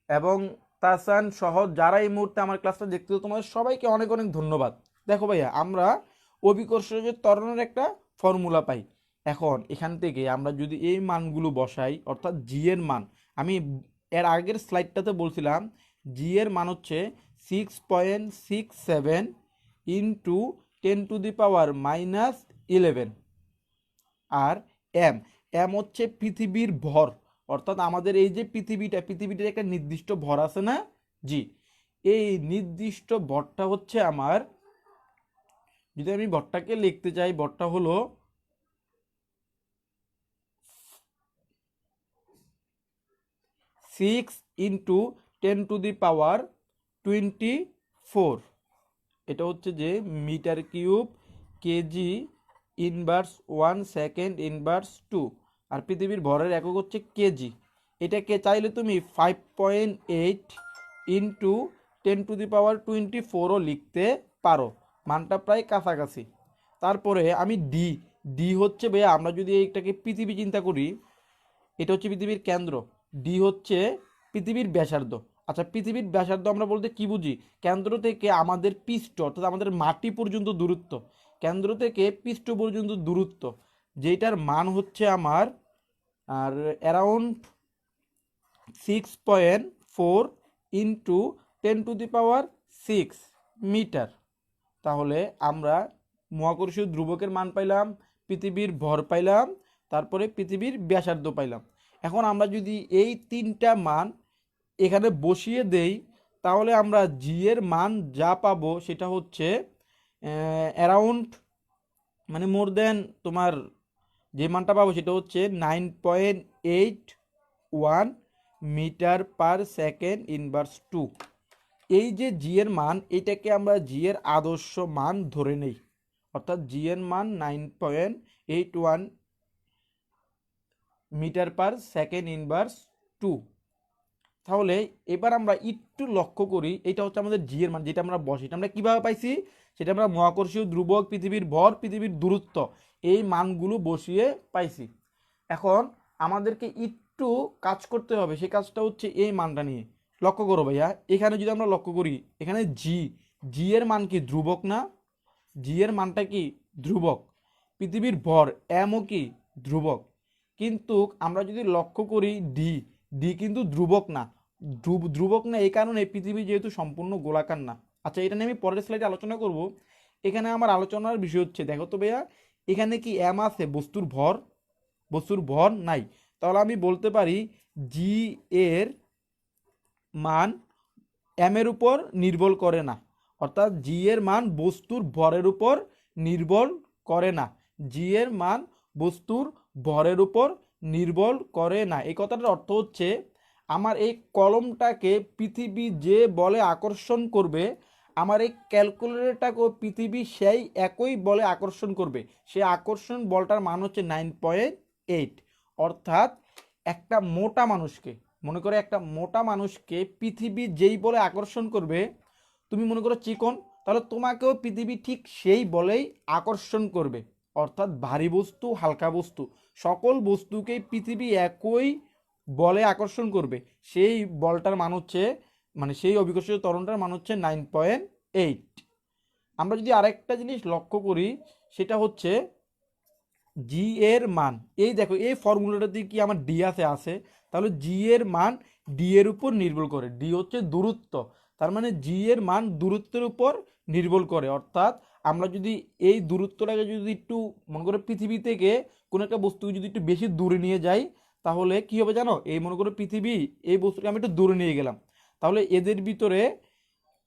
এবং তাসান সহ যারা এই মুহূর্তে আমার ক্লাসটা দেখতে, তোমাদের সবাইকে অনেক অনেক ধন্যবাদ। দেখো ভাইয়া, আমরা অভিকর্ষজ ত্বরণের একটা ফর্মুলা পাই। এখন এখান থেকে আমরা যদি এই মানগুলো বসাই, অর্থাৎ জি এর মান, আমি এর আগের স্লাইডটাতে বলছিলাম জি এর মান হচ্ছে 6.67 ইন্টু 10⁻⁻11। আর এম, এম হচ্ছে পৃথিবীর ভর, অর্থাৎ আমাদের এই যে পৃথিবীটার একটা নির্দিষ্ট ভর আছে না, জি, এই নির্দিষ্ট ভরটা হচ্ছে আমার, যদি আমি ভরটাকে লিখতে চাই, ভরটা হলো 6 × 10⁻24। এটা হচ্ছে যে metre cube KG inverse 1 second inverse 2। আর পৃথিবীর ভরের একক হচ্ছে কেজি। এটাকে চাইলে তুমি 5.8 ইন্টু 10⁻24ও লিখতে পারো, মানটা প্রায় কাছাকাছি। তারপরে আমি ডি, ডি হচ্ছে ভাইয়া, আমরা যদি এইটাকে পৃথিবী চিন্তা করি, এটা হচ্ছে পৃথিবীর কেন্দ্র, ডি হচ্ছে পৃথিবীর ব্যাসার্ধ। আচ্ছা, পৃথিবীর ব্যাসার্ধ আমরা বলতে কি বুঝি? কেন্দ্র থেকে আমাদের পৃষ্ঠ, অর্থাৎ আমাদের মাটি পর্যন্ত দূরত্ব, কেন্দ্র থেকে পৃষ্ঠ পর্যন্ত দূরত্ব, যেটার মান হচ্ছে আমার আর অ্যারাউন্ড 6.4 ইন্টু 10⁻6 মিটার। তাহলে আমরা মহাকর্ষীয় ধ্রুবকের মান পাইলাম, পৃথিবীর ভর পাইলাম, তারপরে পৃথিবীর ব্যাসার্ধ পাইলাম। এখন আমরা যদি এই তিনটা মান এখানে বসিয়ে দেই, তাহলে আমরা জি এর মান যা পাবো সেটা হচ্ছে অ্যারাউন্ড, মানে মোর দেন, তোমার যে মানটা পাবো সেটা হচ্ছে 9.81 মিটার/সেকেন্ড/2। এই যে জি এর মান, এটাকে আমরা জি এর আদর্শ মান ধরে নেই, অর্থাৎ জি এর মান 9.81 মিটার/সেকেন্ড/2। তাহলে এবার আমরা একটু লক্ষ্য করি, এটা হচ্ছে আমাদের জি এর মান, যেটা আমরা বসি, এটা আমরা কিভাবে পাইছি, সেটা আমরা মহাকর্ষীয় ধ্রুবক, পৃথিবীর ভর, পৃথিবীর দূরত্ব, এই মানগুলো বসিয়ে পাইছি। এখন আমাদেরকে একটু কাজ করতে হবে, সেই কাজটা হচ্ছে এই মানটা নিয়ে। লক্ষ্য করো ভাইয়া, এখানে যদি আমরা লক্ষ্য করি, এখানে জি, জি এর মান কি ধ্রুবক না? জি এর মানটা কি ধ্রুবক। পৃথিবীর ভর এমও কি ধ্রুবক। কিন্তু আমরা যদি লক্ষ্য করি ডি, ডি কিন্তু ধ্রুবক না। ধ্রুবক না এই কারণে, পৃথিবী যেহেতু সম্পূর্ণ গোলাকার না। আচ্ছা, এটা নিয়ে আমি পরের স্লাইডে আলোচনা করব। এখানে আমার আলোচনার বিষয় হচ্ছে, দেখো তো ভাইয়া, এখানে কি এম আছে? বস্তুর ভর, বস্তুর ভর নাই। তাহলে আমি বলতে পারি জি এর মান এম এর উপর নির্ভর করে না, অর্থাৎ জি এর মান বস্তুর ভরের উপর নির্ভর করে না। জি এর মান বস্তুর ভরের উপর নির্ভর করে না। এই কথাটার অর্থ হচ্ছে, আমার এই কলমটাকে পৃথিবী যে বলে আকর্ষণ করবে, আমার এই ক্যালকুলেটরটাকেও পৃথিবী সেই একই বলে আকর্ষণ করবে। সেই আকর্ষণ বলটার মান হচ্ছে 9.8। অর্থাৎ একটা মোটা মানুষকে, মনে করো একটা মোটা মানুষকে পৃথিবী যেই বলে আকর্ষণ করবে, তুমি মনে করো চিকন, তাহলে তোমাকেও পৃথিবী ঠিক সেই বলেই আকর্ষণ করবে। অর্থাৎ ভারী বস্তু, হালকা বস্তু, সকল বস্তুকেই পৃথিবী একই বলে আকর্ষণ করবে। সেই বলটার মান হচ্ছে, মানে সেই অভিকর্ষীয় ত্বরণটার মান হচ্ছে 9.8। আমরা যদি আরেকটা জিনিস লক্ষ্য করি, সেটা হচ্ছে জি এর মান, এই দেখো এই ফর্মুলাটাতে কি আমার ডি আছে, তাহলে জি এর মান ডি এর উপর নির্ভর করে। ডি হচ্ছে দূরত্ব, তার মানে জি এর মান দূরত্বের উপর নির্ভর করে। অর্থাৎ আমরা যদি এই দূরত্বটাকে যদি একটু, মনে করো পৃথিবী থেকে কোনো একটা বস্তুকে যদি একটু বেশি দূরে নিয়ে যাই, তাহলে কি হবে জানো? এই মনে করো পৃথিবী, এই বস্তুকে আমি একটু দূরে নিয়ে গেলাম, তাহলে এদের ভিতরে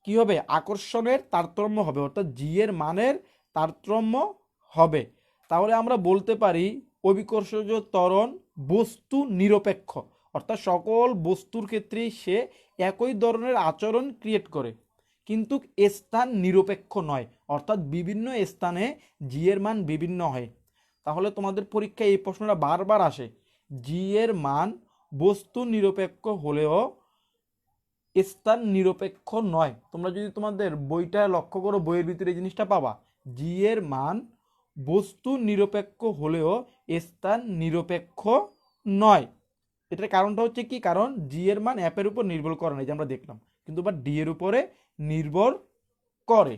কি হবে? আকর্ষণের তারতম্য হবে, অর্থাৎ জি এর মানের তারতম্য হবে। তাহলে আমরা বলতে পারি অভিকর্ষজ ত্বরণ বস্তু নিরপেক্ষ, অর্থাৎ সকল বস্তুর ক্ষেত্রেই সে একই ধরনের আচরণ ক্রিয়েট করে, কিন্তু স্থান নিরপেক্ষ নয়, অর্থাৎ বিভিন্ন স্থানে জি এর মান বিভিন্ন হয়। তাহলে তোমাদের পরীক্ষায় এই প্রশ্নটা বারবার আসে, জি এর মান বস্তু নিরপেক্ষ হলেও স্থান নিরপেক্ষ নয়। তোমরা যদি তোমাদের বইটা লক্ষ্য করো, বইয়ের ভিতরে এই জিনিসটা পাবা, জি এর মান বস্তু নিরপেক্ষ হলেও স্থান নিরপেক্ষ নয়। এটার কারণটা হচ্ছে কি, কারণ জি এর মান অ্যাপের উপর নির্ভর করে না, যে আমরা দেখলাম, কিন্তু বা ডি এর উপরে নির্ভর করে।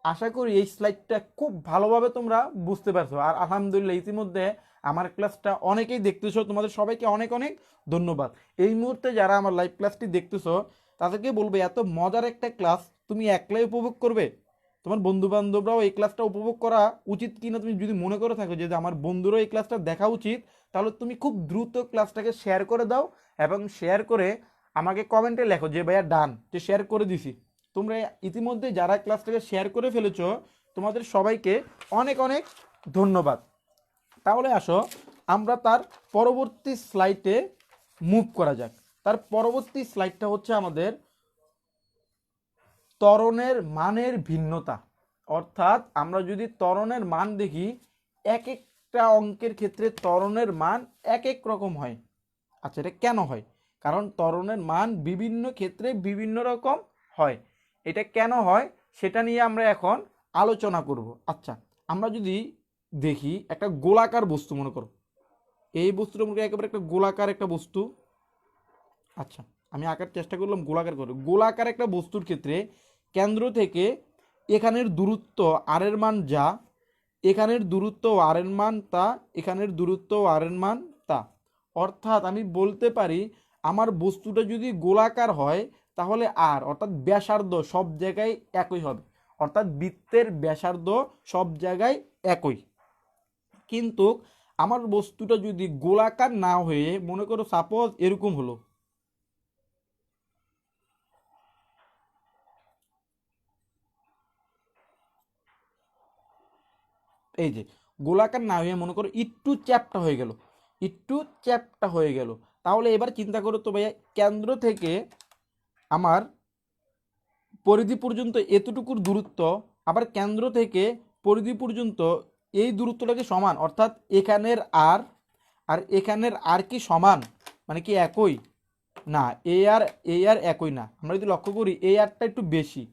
আশা করি এই স্লাইডটা খুব ভালোভাবে তোমরা বুঝতে পারছো। আর আলহামদুলিল্লাহ ইতিমধ্যে আমার ক্লাসটা অনেকেই দেখতেছো, তোমাদের সবাইকে অনেক অনেক ধন্যবাদ। এই মুহূর্তে যারা আমার লাইভ ক্লাসটি দেখতেছো তাদেরকে বলবে, এত মজার একটা ক্লাস তুমি একলাই উপভোগ করবে, তোমার বন্ধু বান্ধবরাও এই ক্লাসটা উপভোগ করা উচিত কিনা তুমি যদি মনে করে থাকো যে আমার বন্ধুরও এই ক্লাসটা দেখা উচিত, তাহলে তুমি খুব দ্রুত ক্লাসটাকে শেয়ার করে দাও এবং শেয়ার করে আমাকে কমেন্টে লেখো যে ভাইয়া ডান, যে শেয়ার করে দিছি। তোমরা ইতিমধ্যে যারা ক্লাসটাকে শেয়ার করে ফেলেছো তোমাদের সবাইকে অনেক অনেক ধন্যবাদ। তাহলে আসো আমরা তার পরবর্তী স্লাইডে মুভ করা যাক। তার পরবর্তী স্লাইডটা হচ্ছে আমাদের ত্বরণের মানের ভিন্নতা। অর্থাৎ আমরা যদি ত্বরণের মান দেখি, এক একটা অঙ্কের ক্ষেত্রে ত্বরণের মান এক এক রকম হয়। আচ্ছা, এটা কেন হয়? কারণ ত্বরণের মান বিভিন্ন ক্ষেত্রে বিভিন্ন রকম হয়। এটা কেন হয় সেটা নিয়ে আমরা এখন আলোচনা করব। আচ্ছা, আমরা যদি দেখি একটা গোলাকার বস্তু, মনে করো এই বস্তুটা মনে করি একেবারে একটা গোলাকার একটা বস্তু। আচ্ছা, আমি আঁকার চেষ্টা করলাম গোলাকার করে। গোলাকার একটা বস্তুর ক্ষেত্রে কেন্দ্র থেকে এখানের দূরত্ব আর এর মান যা, এখানের দূরত্ব আর এর মান তা, এখানের দূরত্ব আর এর মান তা। অর্থাৎ আমি বলতে পারি আমার বস্তুটা যদি গোলাকার হয় তাহলে আর অর্থাৎ ব্যাসার্ধ সব জায়গায় একই হবে, অর্থাৎ বৃত্তের ব্যাসার্ধ সব জায়গায় একই। কিন্তু আমার বস্তুটা যদি গোলাকার না হয়ে, মনে করো সাপোজ এরকম হলো, এই যে গোলাকার না হয়ে মনে করো একটু চ্যাপ্টা হয়ে গেল, একটু চ্যাপ্টা হয়ে গেল, তাহলে এবার চিন্তা করো তো ভাইয়া, কেন্দ্র থেকে আমার পরিধি পর্যন্ত এতটুকুর দূরত্ব, আবার কেন্দ্র থেকে পরিধি পর্যন্ত এই দূরত্বটাকে সমান, অর্থাৎ এখানের আর আর এখানের আর কি সমান, মানে কি একই? না, এ আর একই না। আমরা যদি লক্ষ্য করি এই আরটা একটু বেশি,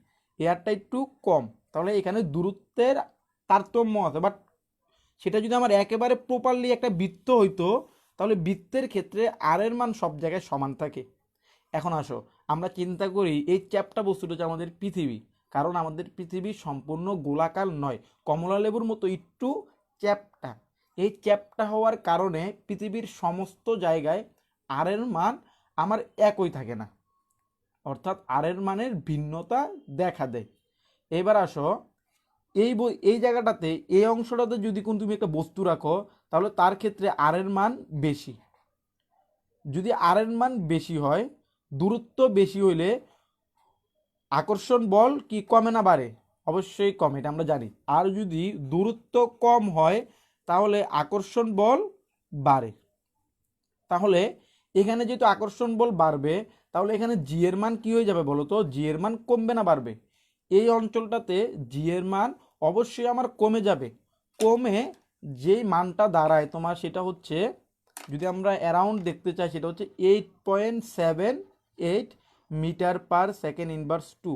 এ আরটা একটু কম, তাহলে এখানে দূরত্বের তারতম্য আছে। বাট সেটা যদি আমার একেবারে প্রপারলি একটা বৃত্ত হইতো, তাহলে বৃত্তের ক্ষেত্রে আর এর মান সব জায়গায় সমান থাকে। এখন আসো আমরা চিন্তা করি এই চ্যাপ্টা বস্তুটা হচ্ছে আমাদের পৃথিবী, কারণ আমাদের পৃথিবী সম্পূর্ণ গোলাকার নয়, কমলা লেবুর মতো একটু চ্যাপ্টা। এই চ্যাপ্টা হওয়ার কারণে পৃথিবীর সমস্ত জায়গায় আর এর মান আমার একই থাকে না, অর্থাৎ আর এর মানের ভিন্নতা দেখা দেয়। এবার আসো এই জায়গাটাতে, এই অংশটাতে যদি কোন তুমি একটা বস্তু রাখো, তাহলে তার ক্ষেত্রে আর এর মান বেশি। যদি আর এর মান বেশি হয়, দূরত্ব বেশি হইলে আকর্ষণ বল কি কমে না বাড়ে? অবশ্যই কমে, এটা আমরা জানি। আর যদি দূরত্ব কম হয় তাহলে আকর্ষণ বল বাড়ে। তাহলে এখানে যেহেতু আকর্ষণ বল বাড়বে, তাহলে এখানে জি এর মান কি হয়ে যাবে বলো তো? জি এর মান কমবে না বাড়বে? এই অঞ্চলটাতে জি এর মান অবশ্যই আমার কমে যাবে। কমে যেই মানটা দাঁড়ায় তোমার, সেটা হচ্ছে, যদি আমরা অ্যারাউন্ড দেখতে চাই, সেটা হচ্ছে 8.78 মিটার পার সেকেন্ড ইনভার্স 2।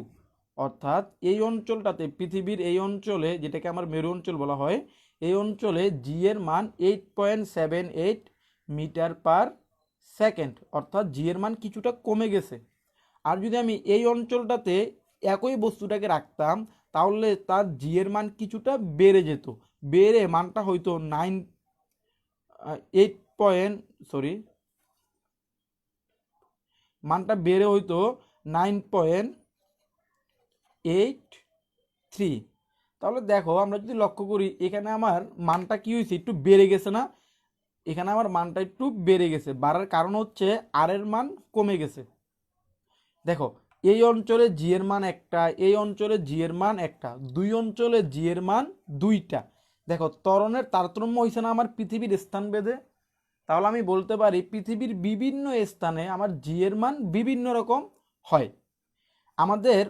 অর্থাৎ এই অঞ্চলটাতে, পৃথিবীর এই অঞ্চলে, যেটাকে আমার মেরু অঞ্চল বলা হয়, এই অঞ্চলে জি এর মান 8.78 মিটার পার সেকেন্ড, অর্থাৎ জি এর মান কিছুটা কমে গেছে। আর যদি আমি এই অঞ্চলটাতে একই বস্তুটাকে রাখতাম, তাহলে তার জি এর মান কিছুটা বেড়ে যেত, বেড়ে মানটা হয়তো 8 পয়েন্ট, সরি, মানটা বেড়ে হয়তো 9.83। তাহলে দেখো আমরা যদি লক্ষ্য করি, এখানে আমার মানটা কি হয়েছে, একটু বেড়ে গেছে না? এখানে আমার মানটা একটু বেড়ে গেছে, বাড়ার কারণ হচ্ছে আর এর মান কমে গেছে। দেখো এই অঞ্চলে জি এর মান একটা, এই অঞ্চলে জি এর মান একটা, দুই অঞ্চলে জি এর মান দুইটা। দেখো ত্বরণের তারতম্য হয়েছে না আমার পৃথিবীর স্থান ভেদে? তাহলে আমি বলতে পারি পৃথিবীর বিভিন্ন স্থানে আমার জি এর মান বিভিন্ন রকম হয়। আমাদের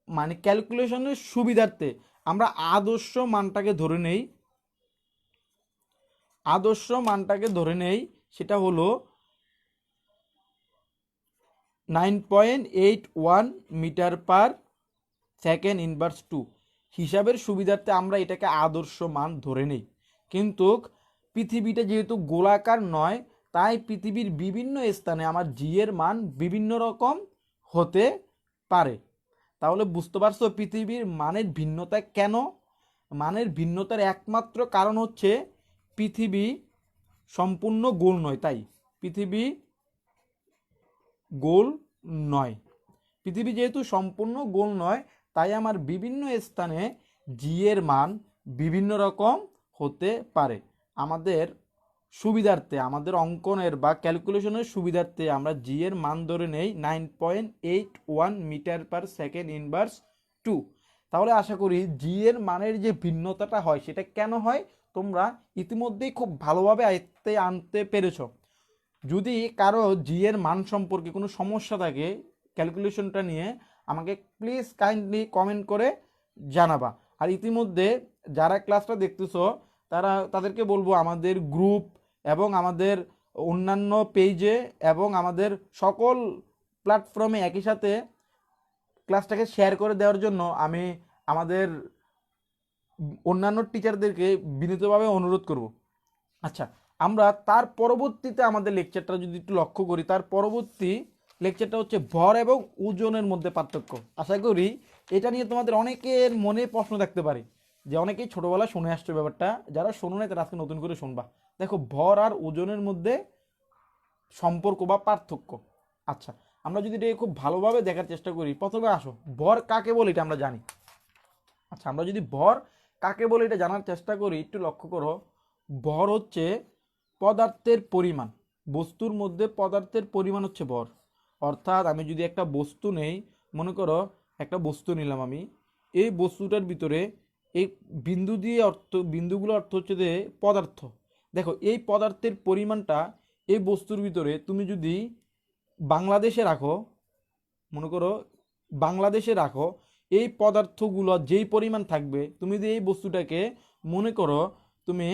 মানে ক্যালকুলেশনের সুবিধার্থে আমরা আদর্শ মানটাকে ধরে নেই, আদর্শ মানটাকে ধরে নেই, সেটা হলো 9.81 মিটার পার সেকেন্ড ইনভার্স 2। হিসাবের সুবিধার্থে আমরা এটাকে আদর্শ মান ধরে নেই, কিন্তু পৃথিবীটা যেহেতু গোলাকার নয়, তাই পৃথিবীর বিভিন্ন স্থানে আমার জি এর মান বিভিন্ন রকম হতে পারে। তাহলে বুঝতে পারছো পৃথিবীর মানের ভিন্নতা কেন? মানের ভিন্নতার একমাত্র কারণ হচ্ছে পৃথিবী সম্পূর্ণ গোল নয়। তাই পৃথিবী গোল নয়, পৃথিবী যেহেতু সম্পূর্ণ গোল নয়, তাই আমার বিভিন্ন স্থানে জি এর মান বিভিন্ন রকম হতে পারে। আমাদের সুবিধার্থে, আমাদের অঙ্কনের বা ক্যালকুলেশনের সুবিধার্থে আমরা জি এর মান ধরে নেই 9.81 মিটার পার সেকেন্ড ইনভার্স 2। তাহলে আশা করি জি এর মানের যে ভিন্নতাটা হয় সেটা কেন হয় তোমরা ইতিমধ্যেই খুব ভালোভাবে আয়ত্তে আনতে পেরেছ। যদি কারো জি এর মান সম্পর্কে কোনো সমস্যা থাকে ক্যালকুলেশনটা নিয়ে, আমাকে প্লিজ কাইন্ডলি কমেন্ট করে জানাবা। আর ইতিমধ্যে যারা ক্লাসটা দেখতেছো তাদেরকে বলবো আমাদের গ্রুপ এবং আমাদের অন্যান্য পেজে এবং আমাদের সকল প্ল্যাটফর্মে একই সাথে ক্লাসটাকে শেয়ার করে দেওয়ার জন্য আমি আমাদের অন্যান্য টিচারদেরকে বিনীতভাবে অনুরোধ করব। আচ্ছা, আমরা তার পরবর্তীতে আমাদের লেকচারটা যদি একটু লক্ষ্য করি, তার পরবর্তী লেকচারটা হচ্ছে ভর এবং ওজনের মধ্যে পার্থক্য। আশা করি এটা নিয়ে তোমাদের অনেকের মনে প্রশ্ন থাকতে পারে, যে অনেকেই ছোটোবেলা শুনে আসছে ব্যাপারটা, যারা শোনো না তারা আজকে নতুন করে শুনবা। দেখো, ভর আর ওজনের মধ্যে সম্পর্ক বা পার্থক্য। আচ্ছা, আমরা যদি এটা খুব ভালোভাবে দেখার চেষ্টা করি, প্রথমে আসো ভর কাকে বলে এটা আমরা জানি। আচ্ছা, আমরা যদি ভর কাকে বলে এটা জানার চেষ্টা করি, একটু লক্ষ্য করো। ভর হচ্ছে পদার্থের পরিমাণ, বস্তুর মধ্যে পদার্থের পরিমাণ হচ্ছে ভর। অর্থাৎ আমি যদি একটা বস্তু নেই, মনে করো একটা বস্তু নিলাম আমি, এই বস্তুটার ভিতরে এই বিন্দু দিয়ে বিন্দুগুলো অর্থ হচ্ছে যে পদার্থ। দেখো, এই পদার্থের পরিমাণটা এই বস্তুর ভিতরে তুমি যদি বাংলাদেশে রাখো, মনে করো বাংলাদেশে রাখো, এই পদার্থগুলো যেই পরিমাণ থাকবে, তুমি যদি এই বস্তুটাকে মনে করো তুমি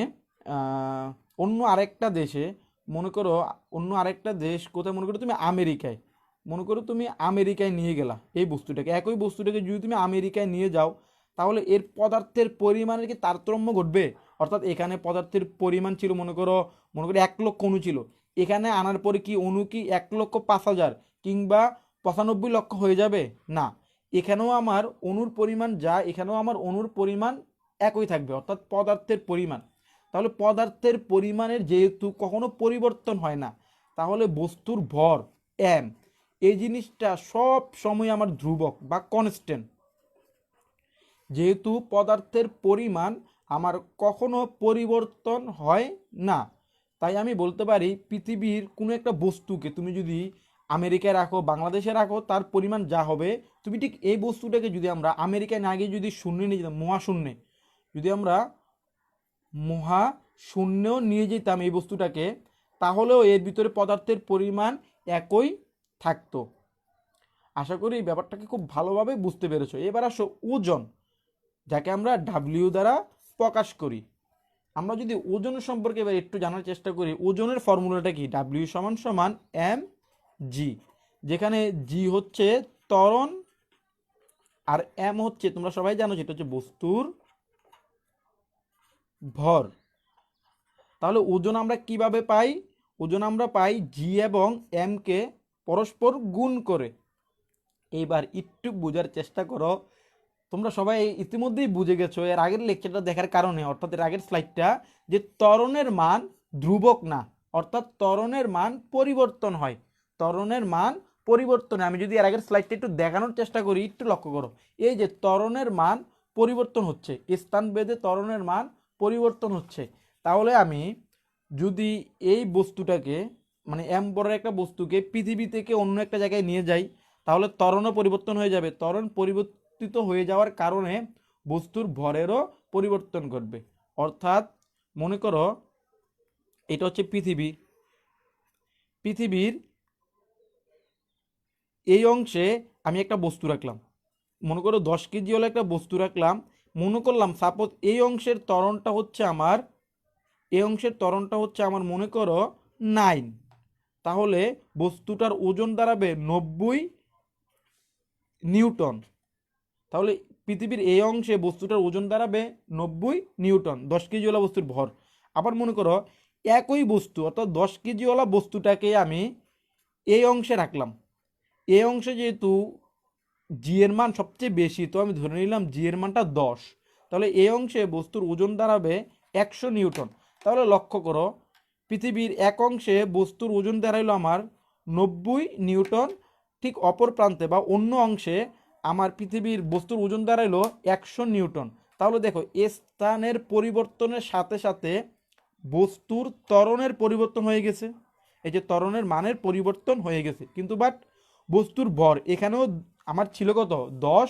অন্য আরেকটা দেশে, মনে করো অন্য আরেকটা দেশ কোথায়, মনে করো তুমি আমেরিকায়, মনে করো তুমি আমেরিকায় নিয়ে গেলা এই বস্তুটাকে, একই বস্তুটাকে যদি তুমি আমেরিকায় নিয়ে যাও, তাহলে এর পদার্থের পরিমাণের কি তারতম্য ঘটবে? অর্থাৎ এখানে পদার্থের পরিমাণ ছিল মনে করো 1 লক্ষ অণু ছিল, এখানে আনার পরে কি অণু কি 1,05,000 কিংবা 95 লক্ষ হয়ে যাবে? না, এখানেও আমার অণুর পরিমাণ যা, এখানেও আমার অণুর পরিমাণ একই থাকবে, অর্থাৎ পদার্থের পরিমাণ। তাহলে পদার্থের পরিমাণের যেহেতু কখনো পরিবর্তন হয় না, তাহলে বস্তুর ভর এম, এই জিনিসটা সব সময় আমার ধ্রুবক বা কনস্ট্যান্ট। যেহেতু পদার্থের পরিমাণ আমার কখনো পরিবর্তন হয় না, তাই আমি বলতে পারি পৃথিবীর কোনো একটা বস্তুকে তুমি যদি আমেরিকায় রাখো, বাংলাদেশে রাখো, তার পরিমাণ যা হবে, তুমি ঠিক এই বস্তুটাকে যদি আমরা আমেরিকায় না গিয়ে যদি শূন্যে নিয়ে যেতাম, মহাশূন্যে যদি আমরা মহাশূন্যেও নিয়ে যেতাম এই বস্তুটাকে, তাহলেও এর ভিতরে পদার্থের পরিমাণ একই থাকতো। আশা করি এই ব্যাপারটাকে খুব ভালোভাবে বুঝতে পেরেছো। এবার আসো ওজন, যাকে আমরা ডাব্লিউ দ্বারা প্রকাশ করি। আমরা যদি ওজন সম্পর্কে এবার একটু জানার চেষ্টা করি, ওজনের ফর্মুলাটা কি? ডাব্লিউ সমান সমান এম জি, যেখানে জি হচ্ছে ত্বরণ আর এম হচ্ছে, তোমরা সবাই জানো, যেটা হচ্ছে বস্তুর ভর। তাহলে ওজন আমরা কিভাবে পাই? ওজন আমরা পাই জি এবং এম কে পরস্পর গুণ করে। এইবার একটু বোঝার চেষ্টা করো, তোমরা সবাই ইতিমধ্যেই বুঝে গেছো এর আগের লেকচারটা দেখার কারণে, অর্থাৎ এর আগের স্লাইডটা, যে ত্বরণের মান ধ্রুবক না, অর্থাৎ ত্বরণের মান পরিবর্তন হয়। ত্বরণের মান পরিবর্তনে, আমি যদি এর আগের স্লাইডটা একটু দেখানোর চেষ্টা করি, একটু লক্ষ্য করো, এই যে ত্বরণের মান পরিবর্তন হচ্ছে, স্থানভেদে ত্বরণের মান পরিবর্তন হচ্ছে। তাহলে আমি যদি এই বস্তুটাকে, মানে এম বড় একটা বস্তুকে পৃথিবী থেকে অন্য একটা জায়গায় নিয়ে যাই, তাহলে ত্বরণও পরিবর্তন হয়ে যাবে। ত্বরণ পরিবর্তিত হয়ে যাওয়ার কারণে বস্তুর ভরেরও পরিবর্তন ঘটবে। অর্থাৎ মনে করো এটা হচ্ছে পৃথিবী, পৃথিবীর এই অংশে আমি একটা বস্তু রাখলাম, মনে করো 10 কেজি হলে একটা বস্তু রাখলাম, মনে করলাম সাপোজ এই অংশের ত্বরণটা হচ্ছে আমার, এই অংশের ত্বরণটা হচ্ছে আমার মনে করো 9, তাহলে বস্তুটার ওজন দাঁড়াবে 90 নিউটন। তাহলে পৃথিবীর এই অংশে বস্তুটার ওজন দাঁড়াবে 90 নিউটন, 10 কেজিওয়ালা বস্তুর ভর। আবার মনে করো একই বস্তু অর্থাৎ 10 কেজিওয়ালা বস্তুটাকে আমি এই অংশে রাখলাম। এই অংশে যেহেতু জি এর মান সবচেয়ে বেশি, তো আমি ধরে নিলাম জি এর মানটা 10। তাহলে এই অংশে বস্তুর ওজন দাঁড়াবে 100 নিউটন। তাহলে লক্ষ্য করো পৃথিবীর এক অংশে বস্তুর ওজন দাঁড়াইলো আমার 90 নিউটন, ঠিক অপর প্রান্তে বা অন্য অংশে আমার পৃথিবীর বস্তুর ওজন দাঁড়াইলো 100 নিউটন। তাহলে দেখো স্থানের পরিবর্তনের সাথে সাথে বস্তুর ত্বরণের পরিবর্তন হয়ে গেছে। এই যে ত্বরণের মানের পরিবর্তন হয়ে গেছে, কিন্তু বাট বস্তুর ভর এখানেও আমার ছিল কত 10,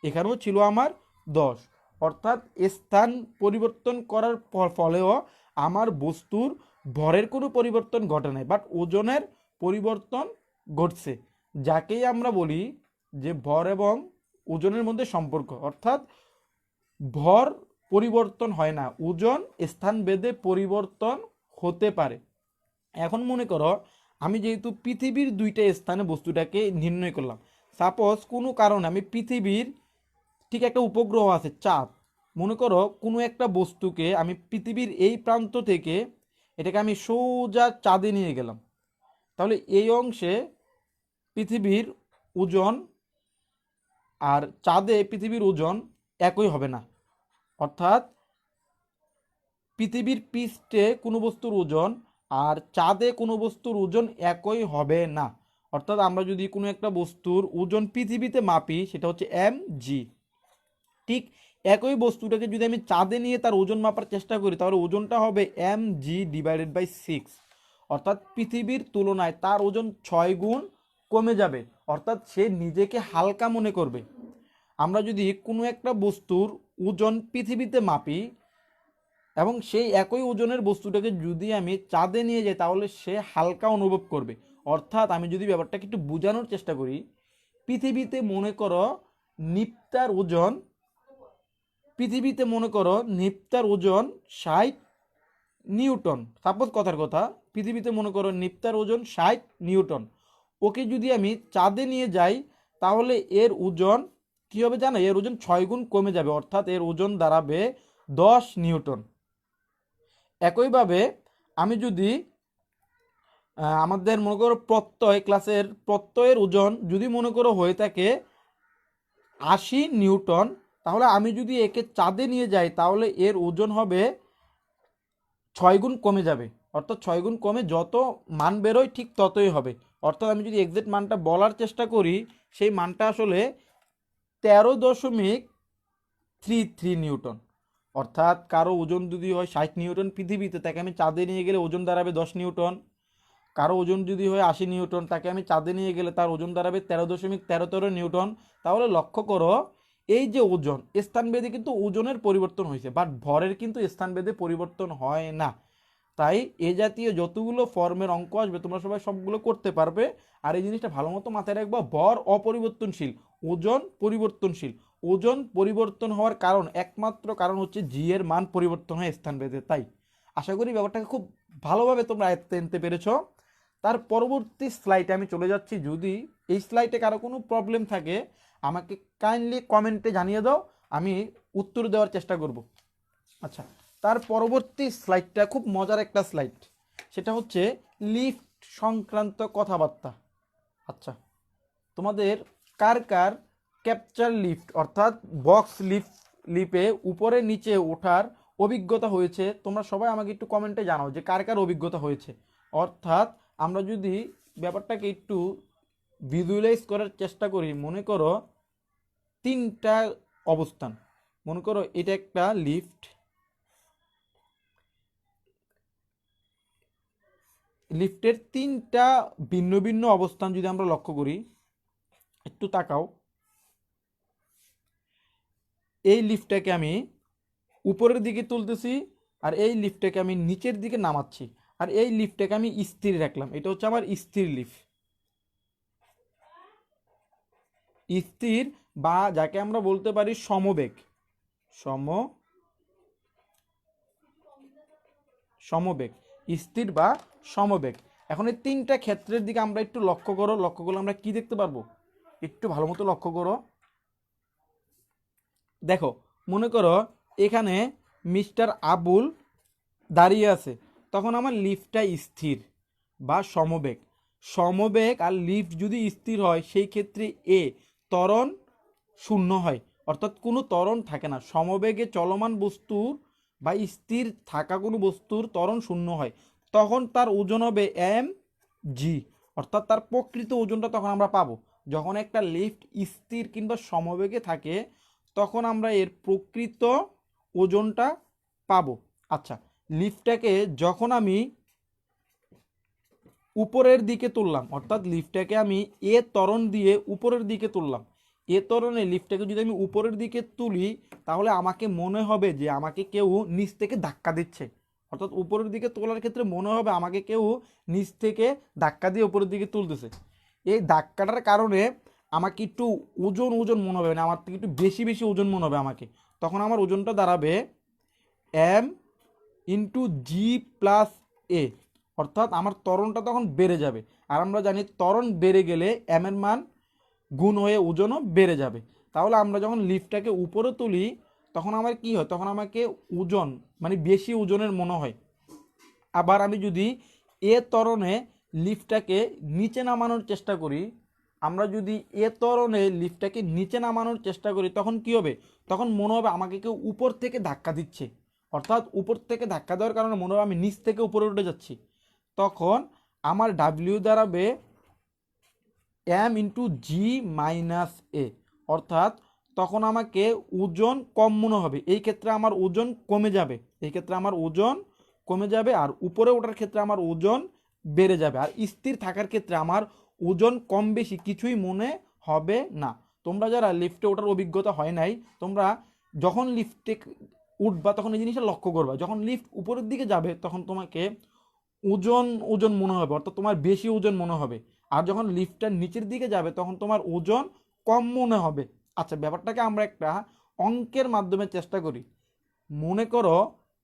এখানেও ছিল আমার 10। অর্থাৎ স্থান পরিবর্তন করার ফলেও আমার বস্তুর ভরের কোনো পরিবর্তন ঘটে নাই, বাট ওজনের পরিবর্তন ঘটছে, যাকেই আমরা বলি যে ভর এবং ওজনের মধ্যে সম্পর্ক। অর্থাৎ ভর পরিবর্তন হয় না, ওজন স্থান ভেদে পরিবর্তন হতে পারে। এখন মনে করো আমি যেহেতু পৃথিবীর দুইটা স্থানে বস্তুটাকে নির্ণয় করলাম, সাপোজ কোনো কারণে আমি পৃথিবীর ঠিক একটা উপগ্রহ আছে চাঁদ, মনে করো কোনো একটা বস্তুকে আমি পৃথিবীর এই প্রান্ত থেকে এটাকে আমি সোজা চাঁদে নিয়ে গেলাম। তাহলে এই অংশে পৃথিবীর ওজন আর চাঁদে পৃথিবীর ওজন একই হবে না। অর্থাৎ পৃথিবীর পৃষ্ঠে কোনো বস্তুর ওজন আর চাঁদে কোনো বস্তুর ওজন একই হবে না। অর্থাৎ আমরা যদি কোনো একটা বস্তুর ওজন পৃথিবীতে মাপি সেটা হচ্ছে mg, ঠিক একই বস্তুটাকে যদি আমি চাঁদে নিয়ে তার ওজন মাপার চেষ্টা করি তাহলে ওজনটা হবে mg/6। অর্থাৎ পৃথিবীর তুলনায় তার ওজন 6 গুণ কমে যাবে, অর্থাৎ সে নিজেকে হালকা মনে করবে। আমরা যদি কোনো একটা বস্তুর ওজন পৃথিবীতে মাপি এবং সেই একই ওজনের বস্তুটাকে যদি আমি চাঁদে নিয়ে যাই তাহলে সে হালকা অনুভব করবে। অর্থাৎ আমি যদি ব্যাপারটাকে একটু বোঝানোর চেষ্টা করি, পৃথিবীতে মনে করো নিপ্তার ওজন, পৃথিবীতে মনে করো নিপ্তার ওজন 60 নিউটন, সাপোজ কথার কথা, পৃথিবীতে মনে করো নিপ্তার ওজন 60 নিউটন। ওকে যদি আমি চাঁদে নিয়ে যাই তাহলে এর ওজন কী হবে জানো, এর ওজন 6 গুণ কমে যাবে, অর্থাৎ এর ওজন দাঁড়াবে 10 নিউটন। একইভাবে আমি যদি আমাদের মনে করো ক্লাসের প্রত্যয়ের ওজন যদি মনে করো হয়ে থাকে 80 নিউটন, তাহলে আমি যদি একে চাঁদে নিয়ে যাই তাহলে এর ওজন হবে 6 গুণ কমে যাবে। অর্থাৎ 6 গুণ কমে যত মান বেরোয় ঠিক ততই হবে। অর্থাৎ আমি যদি এক্সাক্ট মানটা বলার চেষ্টা করি সেই মানটা আসলে 13.33 নিউটন। অর্থাৎ কারো ওজন যদি হয় 60 নিউটন পৃথিবীতে, তাকে আমি চাঁদে নিয়ে গেলে ওজন দাঁড়াবে 10 নিউটন। কারো ওজন যদি হয় 80 নিউটন, তাকে আমি চাঁদে নিয়ে গেলে তার ওজন দাঁড়াবে 13.13 নিউটন। তাহলে লক্ষ্য করো এই যে ওজন স্থানভেদে কিন্তু ওজনের পরিবর্তন হয়েছে, বাট ভরের কিন্তু স্থানভেদে পরিবর্তন হয় না। তাই এ জাতীয় যতগুলো ফর্মের অঙ্ক আসবে তোমরা সবাই সবগুলো করতে পারবে। আর এই জিনিসটা ভালো মতো মাথায় রাখবা, ভর অপরিবর্তনশীল, ওজন পরিবর্তনশীল। ওজন পরিবর্তন হওয়ার কারণ একমাত্র কারণ হচ্ছে জি এর মান পরিবর্তন হয় স্থানভেদে। তাই আশা করি ব্যাপারটাকে খুব ভালোভাবে তোমরা আয়ত্তে আনতে পেরেছো। তার পরবর্তী স্লাইডে আমি চলে যাচ্ছি। যদি এই স্লাইডে কারো কোনো প্রবলেম থাকে আমাকে কাইন্ডলি কমেন্টে জানিয়ে দাও, আমি উত্তর দেওয়ার চেষ্টা করব। আচ্ছা, তার পরবর্তী স্লাইডটা খুব মজার একটা স্লাইড, সেটা হচ্ছে লিফট সংক্রান্ত কথাবার্তা। আচ্ছা, তোমাদের কার কার ক্যাপচার লিফট অর্থাৎ বক্স লিফে উপরে নিচে ওঠার অভিজ্ঞতা হয়েছে তোমরা সবাই আমাকে একটু কমেন্টে জানাও যে কার কার অভিজ্ঞতা হয়েছে। অর্থাৎ আমরা যদি ব্যাপারটাকে একটু ভিজুয়ালাইজ করার চেষ্টা করি, মনে করো তিনটা অবস্থান, মনে করো এটা একটা লিফট, লিফটের তিনটা ভিন্ন ভিন্ন অবস্থান যদি আমরা লক্ষ্য করি, একটু তাকাও। এই লিফটটাকে আমি উপরের দিকে তুলতেছি আর এই লিফটটাকে আমি নিচের দিকে নামাচ্ছি, আর এই লিফটটাকে আমি স্থির রাখলাম, এটা হচ্ছে আমার স্থির লিফট। স্থির বা যাকে আমরা বলতে পারি সমবেগ, সমবেগ, স্থির বা সমবেগ। এখন এই তিনটা ক্ষেত্রের দিকে আমরা একটু লক্ষ্য করলে আমরা কি দেখতে পারবো, একটু ভালো মতো লক্ষ্য করো। দেখো, মনে করো এখানে মিস্টার আবুল দাঁড়িয়ে আছে, তখন আমার লিফটটা স্থির বা সমবেগ। সমবেগ আর লিফট যদি স্থির হয় সেই ক্ষেত্রে এ ত্বরণ শূন্য হয়, অর্থাৎ কোনো ত্বরণ থাকে না। সমবেগে চলমান বস্তুর বা স্থির থাকা কোনো বস্তুর ত্বরণ শূন্য হয়, তখন তার ওজন হবে এম জি, অর্থাৎ তার প্রকৃত ওজনটা তখন আমরা পাবো। যখন একটা লিফট স্থির কিংবা সমবেগে থাকে তখন আমরা এর প্রকৃত ওজনটা পাবো। আচ্ছা, লিফটটাকে যখন আমি উপরের দিকে তুললাম, অর্থাৎ লিফটটাকে আমি এ ত্বরণ দিয়ে উপরের দিকে তুললাম, এ ত্বরণে লিফটটাকে যদি আমি উপরের দিকে তুলি তাহলে আমাকে মনে হবে যে আমাকে কেউ নিচ থেকে ধাক্কা দিচ্ছে। অর্থাৎ উপরের দিকে তোলার ক্ষেত্রে মনে হবে আমাকে কেউ নিচ থেকে ধাক্কা দিয়ে উপরের দিকে তুলতেছে। এই ধাক্কাটার কারণে আমাকে একটু ওজন ওজন মনে হবে, মানে আমার থেকে একটু বেশি বেশি ওজন মনে হবে আমাকে। তখন আমার ওজনটা দাঁড়াবে এম ইন্টু জি প্লাস এ, অর্থাৎ আমার ত্বরণটা তখন বেড়ে যাবে। আর আমরা জানি ত্বরণ বেড়ে গেলে এম এর মান গুণ হয়ে ওজনও বেড়ে যাবে। তাহলে আমরা যখন লিফটটাকে উপরে তুলি তখন আমার কি হয়, তখন আমাকে ওজন মানে বেশি ওজনের মনে হয়। আবার আমি যদি এ ত্বরণে লিফটটাকে নিচে নামানোর চেষ্টা করি, আমরা যদি এ ত্বরণে লিফটটাকে নিচে নামানোর চেষ্টা করি তখন কি হবে, তখন মনে হবে আমাকে কেউ উপর থেকে ধাক্কা দিচ্ছে। অর্থাৎ উপর থেকে ধাক্কা দেওয়ার কারণে মনে হবে আমি নিচ থেকে উপরে উঠে যাচ্ছি। তখন আমার ডাব্লিউ দাঁড়াবে এম ইন্টু জি মাইনাস এ, অর্থাৎ তখন আমাকে ওজন কম মনে হবে। এই ক্ষেত্রে আমার ওজন কমে যাবে, এই ক্ষেত্রে আমার ওজন কমে যাবে, আর উপরে ওঠার ক্ষেত্রে আমার ওজন বেড়ে যাবে। আর স্থির থাকার ক্ষেত্রে আমার ওজন কম বেশি কিছুই মনে হবে না। তোমরা যারা লিফটে ওঠার অভিজ্ঞতা হয় নাই, তোমরা যখন লিফটে উঠবা তখন এই জিনিসটা লক্ষ্য করবা, যখন লিফট উপরের দিকে যাবে তখন তোমাকে ওজন ওজন মনে হবে, অর্থাৎ তোমার বেশি ওজন মনে হবে। আর যখন লিফটটা নিচের দিকে যাবে তখন তোমার ওজন কম মনে হবে। আচ্ছা, ব্যাপারটাকে আমরা একটা অঙ্কের মাধ্যমে চেষ্টা করি। মনে করো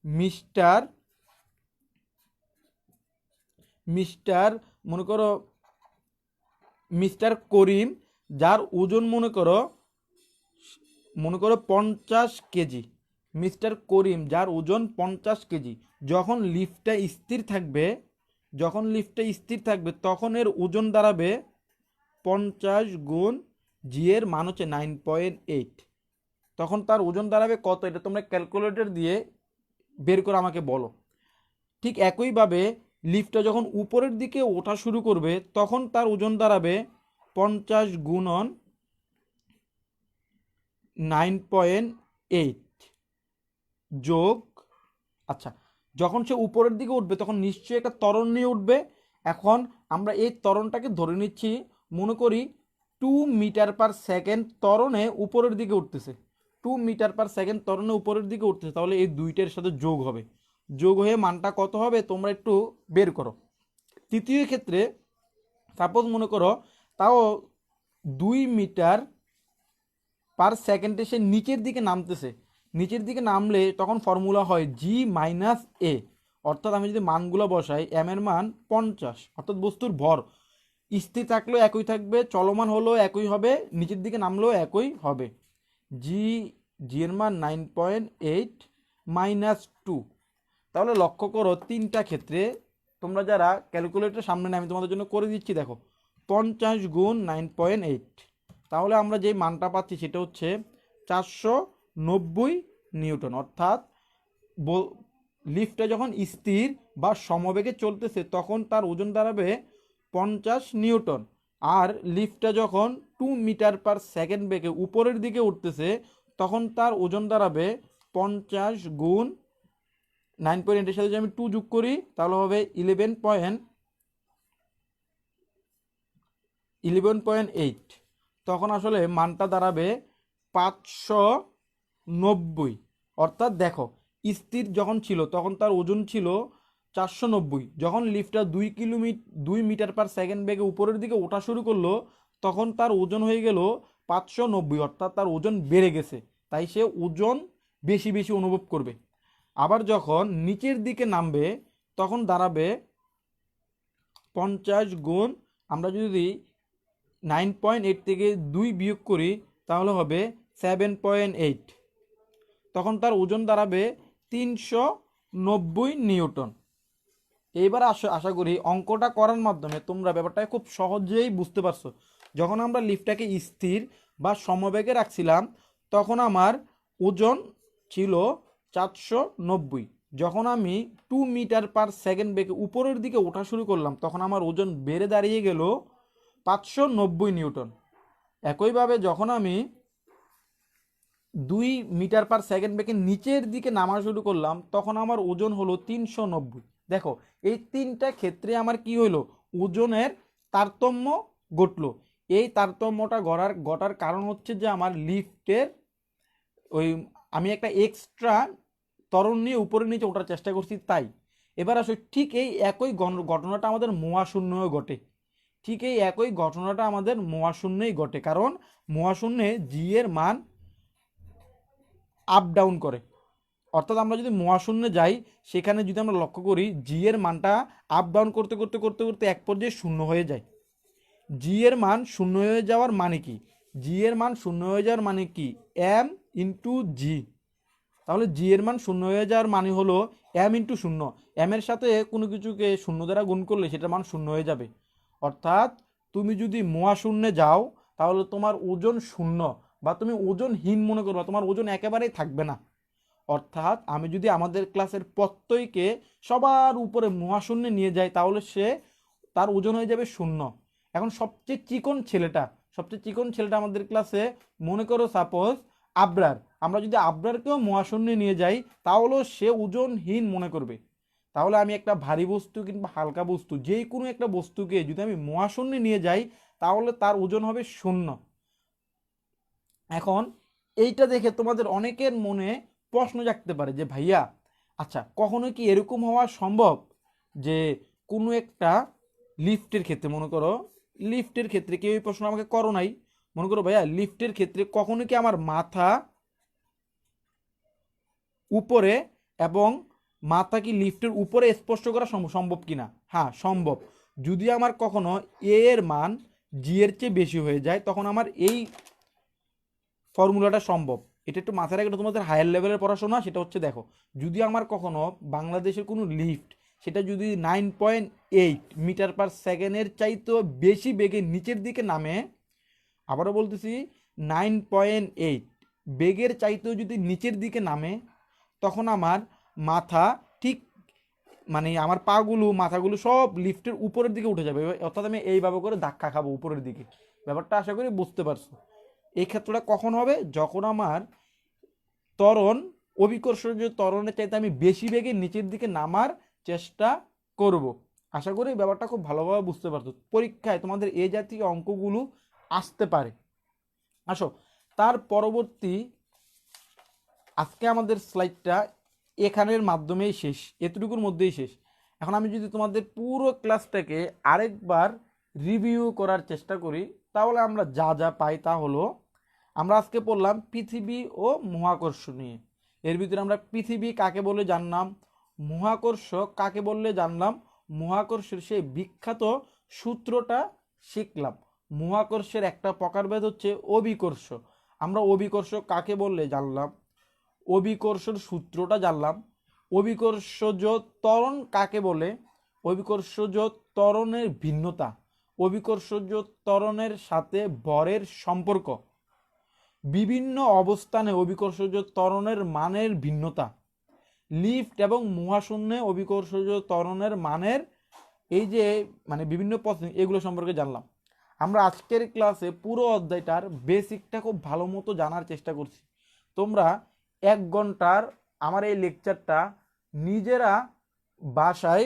মিস্টার মিস্টার মনে করো মিস্টার করিম, যার ওজন মনে করো 50 কেজি। মিস্টার করিম যার ওজন 50 কেজি, যখন লিফটটা স্থির থাকবে তখন এর ওজন দাঁড়াবে 50 গুণ জি এর মান হচ্ছে 9.8। তখন তার ওজন দাঁড়াবে কত, এটা তোমরা ক্যালকুলেটর দিয়ে বের করে আমাকে বলো। ঠিক একইভাবে লিফটটা যখন উপরের দিকে ওঠা শুরু করবে তখন তার ওজন দাঁড়াবে 50 গুণন 9.8 যোগ, আচ্ছা, যখন সে উপরের দিকে উঠবে তখন নিশ্চয়ই একটা ত্বরণ নিয়ে উঠবে। এখন আমরা এই ত্বরণটাকে ধরে নিচ্ছি, মনে করি 2 মিটার/সেকেন্ড ত্বরণে উপরের দিকে উঠতেছে, 2 মিটার/সেকেন্ড ত্বরণে উপরের দিকে উঠতেছে। তাহলে এই দুইটার সাথে যোগ হবে, যোগ হয়ে মানটা কত হবে তোমরা একটু বের করো। তৃতীয় ক্ষেত্রে সাপোজ মনে করো তাও 2 মিটার/সেকেন্ডে সে নিচের দিকে নামতেছে। নিচের দিকে নামলে তখন ফর্মুলা হয় জি মাইনাস এ, অর্থাৎ আমি যদি মানগুলো বসাই এম এর মান 50, অর্থাৎ বস্তুর ভর স্থির থাকলেও একই থাকবে, চলমান হলেও একই হবে, নিচের দিকে নামলেও একই হবে। জি জি এর মান 9.8 মাইনাস 2। তাহলে লক্ষ্য করো তিনটা ক্ষেত্রে, তোমরা যারা ক্যালকুলেটর সামনে নেই আমি তোমাদের জন্য করে দিচ্ছি, দেখো 50 গুণ 9.8, তাহলে আমরা যে মানটা পাচ্ছি সেটা হচ্ছে 490 নিউটন। অর্থাৎ লিফটটা যখন স্থির বা সমবেগে চলতেছে তখন তার ওজন দাঁড়াবে 50 নিউটন। আর লিফটটা যখন 2 মিটার/সেকেন্ড বেগে উপরের দিকে উঠতেছে তখন তার ওজন দাঁড়াবে 50 গুণ 9.8 এর সাথে যদি আমি 2 যোগ করি তাহলে হবে 11.8, তখন আসলে মানটা দাঁড়াবে 590। অর্থাৎ দেখো, স্থির যখন ছিল তখন তার ওজন ছিল 490, যখন লিফটটা 2 মিটার/সেকেন্ড বেগে উপরের দিকে ওঠা শুরু করলো তখন তার ওজন হয়ে গেল 590, অর্থাৎ তার ওজন বেড়ে গেছে, তাই সে ওজন বেশি বেশি অনুভব করবে। আবার যখন নিচের দিকে নামবে তখন দাঁড়াবে 50 গুণ আমরা যদি 9.8 থেকে 2 বিয়োগ করি তাহলে হবে 7.8, তখন তার ওজন দাঁড়াবে 390 নিউটন। এইবার আশা করি অঙ্কটা করার মাধ্যমে তোমরা ব্যাপারটা খুব সহজেই বুঝতে পারছো। যখন আমরা লিফটটাকে স্থির বা সমবেগে রাখছিলাম তখন আমার ওজন ছিল 490। যখন আমি 2 মিটার পার সেকেন্ড বেগে উপরের দিকে ওঠা শুরু করলাম তখন আমার ওজন বেড়ে দাঁড়িয়ে গেল 590 নিউটন। একইভাবে যখন আমি 2 মিটার পার সেকেন্ড বেগে নিচের দিকে নামা শুরু করলাম তখন আমার ওজন হলো 390। দেখো এই তিনটা ক্ষেত্রে আমার কি হলো, ওজনের তারতম্য ঘটলো। এই তারতম্যটা ঘটার কারণ হচ্ছে যে আমার লিফটের আমি একটা এক্সট্রা ত্বরণ নিয়ে উপরে নিচে ওঠার চেষ্টা করছি তাই। এবার আসো ঠিক এই একই ঘটনাটা আমাদের মহাশূন্যেও ঘটে। ঠিক এই একই ঘটনাটা আমাদের মহাশূন্যেই ঘটে, কারণ মহাশূন্যে জি এর মান আপ ডাউন করে। অর্থাৎ আমরা যদি মহাশূন্যে যাই সেখানে যদি আমরা লক্ষ্য করি জি এর মানটা আপ ডাউন করতে করতে করতে করতে এক পর্যায়ে শূন্য হয়ে যায়। জি এর মান শূন্য হয়ে যাওয়ার মানে কি, জি এর মান শূন্য হয়ে যাওয়ার মানে কি, এম ইন্টু জি। তাহলে জি এর মান শূন্য হয়ে যাওয়ার মানে হলো এম ইন্টু শূন্য। এম এর সাথে কোনো কিছুকে শূন্য দ্বারা গুণ করলে সেটার মান শূন্য হয়ে যাবে। অর্থাৎ তুমি যদি মহাশূন্যে যাও তাহলে তোমার ওজন শূন্য বা তুমি ওজনহীন মনে করবা, তোমার ওজন একেবারেই থাকবে না। অর্থাৎ আমি যদি আমাদের ক্লাসের প্রত্যেককে সবার উপরে মহাশূন্যে নিয়ে যাই তাহলে তার ওজন হয়ে যাবে শূন্য। এখন সবচেয়ে চিকন ছেলেটা আমাদের ক্লাসে মনে করো সাপোজ আবরার, আমরা যদি আবরারকেও মহাশূন্যে নিয়ে যাই তাহলেও সে ওজনহীন মনে করবে। তাহলে আমি একটা ভারী বস্তু কিংবা হালকা বস্তু যে কোনো একটা বস্তুকে যদি আমি মহাশূন্যে নিয়ে যাই তাহলে তার ওজন হবে শূন্য। এখন এইটা দেখে তোমাদের অনেকের মনে প্রশ্ন জাগতে পারে যে ভাইয়া আচ্ছা কখনো কি এরকম হওয়া সম্ভব যে কোনো একটা লিফটের ক্ষেত্রে, মনে করো লিফটের ক্ষেত্রে কেউ এই প্রশ্ন আমাকে করো নাই, মনে করো ভাইয়া লিফটের ক্ষেত্রে কখনো কি আমার মাথা উপরে এবং মাথা কি লিফটের উপরে স্পর্শ করা সম্ভব কিনা? হ্যাঁ সম্ভব। যদি আমার কখনো এ এর মান জি এর চেয়ে বেশি হয়ে যায় তখন আমার এই ফর্মুলাটা সম্ভব। এটা একটু মাথায় রাখলে তোমাদের হায়ার লেভেলের পড়াশোনা, সেটা হচ্ছে দেখো যদি আমার কখনো বাংলাদেশের কোনো লিফট সেটা যদি 9.8 মিটার পার সেকেন্ডের চাইতেও বেশি বেগে নিচের দিকে নামে, আবারও বলতেছি 9.8 বেগের চাইতেও যদি নিচের দিকে নামে তখন আমার মাথা ঠিক মানে আমার মাথাগুলো সব লিফটের উপরের দিকে উঠে যাবে। অর্থাৎ আমি এইভাবে করে ধাক্কা খাবো উপরের দিকে। ব্যাপারটা আশা করি বুঝতে পারছো। এই ক্ষেত্রটা কখন হবে, যখন আমার অভিকর্ষজ ত্বরণের চাইতে আমি বেশি বেগে নিচের দিকে নামার চেষ্টা করব। আশা করি ব্যাপারটা খুব ভালোভাবে বুঝতে পারছো। পরীক্ষায় তোমাদের এই জাতীয় অঙ্কগুলো আসতে পারে। আসো তার পরবর্তী আজকে আমাদের স্লাইডটা এখানের মাধ্যমেই শেষ, এতটুকুর মধ্যেই শেষ। এখন আমি যদি তোমাদের পুরো ক্লাসটাকে আরেকবার রিভিউ করার চেষ্টা করি তাহলে আমরা যা যা পাই তা হলো, আমরা আজকে পড়লাম পৃথিবী ও মহাকর্ষ নিয়ে। এর ভিতরে আমরা পৃথিবী কাকে বলে জানলাম, মহাকর্ষ কাকে বললে জানলাম, মহাকর্ষের সেই বিখ্যাত সূত্রটা শিখলাম। মহাকর্ষের একটা প্রকারভেদ হচ্ছে অভিকর্ষ, আমরা অভিকর্ষ কাকে বললে জানলাম, অভিকর্ষের সূত্রটা জানলাম। অভিকর্ষজ ত্বরণ কাকে বলে, অভিকর্ষজ ত্বরণের ভিন্নতা, অভিকর্ষজ ত্বরণের সাথে ভরের সম্পর্ক, বিভিন্ন অবস্থানে অভিকর্ষজ ত্বরণের মানের ভিন্নতা, লিফট এবং মহাশূন্যে অভিকর্ষজ ত্বরণের মানের এই যে মানে বিভিন্ন প্রশ্ন, এগুলো সম্পর্কে জানলাম। আমরা আজকের ক্লাসে পুরো অধ্যায়টার বেসিকটা খুব ভালো মতো জানার চেষ্টা করছি। তোমরা 1 ঘন্টার আমার এই লেকচারটা নিজেরা বাসায়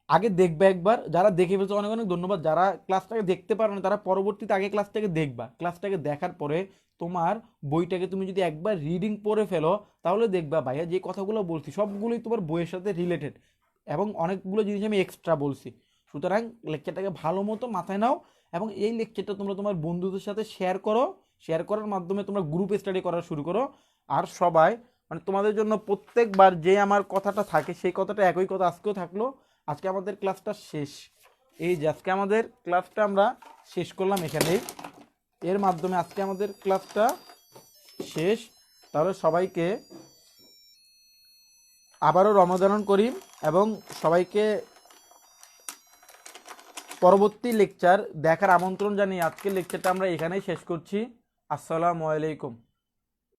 আগে দেখবে একবার। যারা দেখে ফেলছো অনেক অনেক ধন্যবাদ। যারা ক্লাসটাকে দেখতে পারো না তারা পরবর্তীতে আগে ক্লাসটাকে দেখবা। ক্লাসটাকে দেখার পরে তোমার বইটাকে তুমি যদি একবার রিডিং পড়ে ফেলো তাহলে দেখবা ভাইয়া যে কথাগুলো বলছি সবগুলোই তোমার বইয়ের সাথে রিলেটেড এবং অনেকগুলো জিনিস আমি এক্সট্রা বলছি। সুতরাং লেকচারটাকে ভালো মতো মাথায় নাও এবং এই লেকচারটা তোমরা তোমার বন্ধুদের সাথে শেয়ার করো। শেয়ার করার মাধ্যমে তোমরা গ্রুপ স্টাডি করা শুরু করো। আর সবাই মানে তোমাদের জন্য প্রত্যেকবার যে আমার কথাটা থাকে সেই কথাটা একই কথা আজকেও থাকলো, আজকে আমাদের ক্লাসটা শেষ। এই যে আজকে আমাদের ক্লাসটা আমরা শেষ করলাম এখানেই। এর মাধ্যমে আজকে আমাদের ক্লাসটা শেষ। তাহলে সবাইকে আবারও রমজান করিম এবং সবাইকে পরবর্তী লেকচার দেখার আমন্ত্রণ জানিয়ে আজকের লেকচারটা আমরা এখানেই শেষ করছি। আসসালামু আলাইকুম।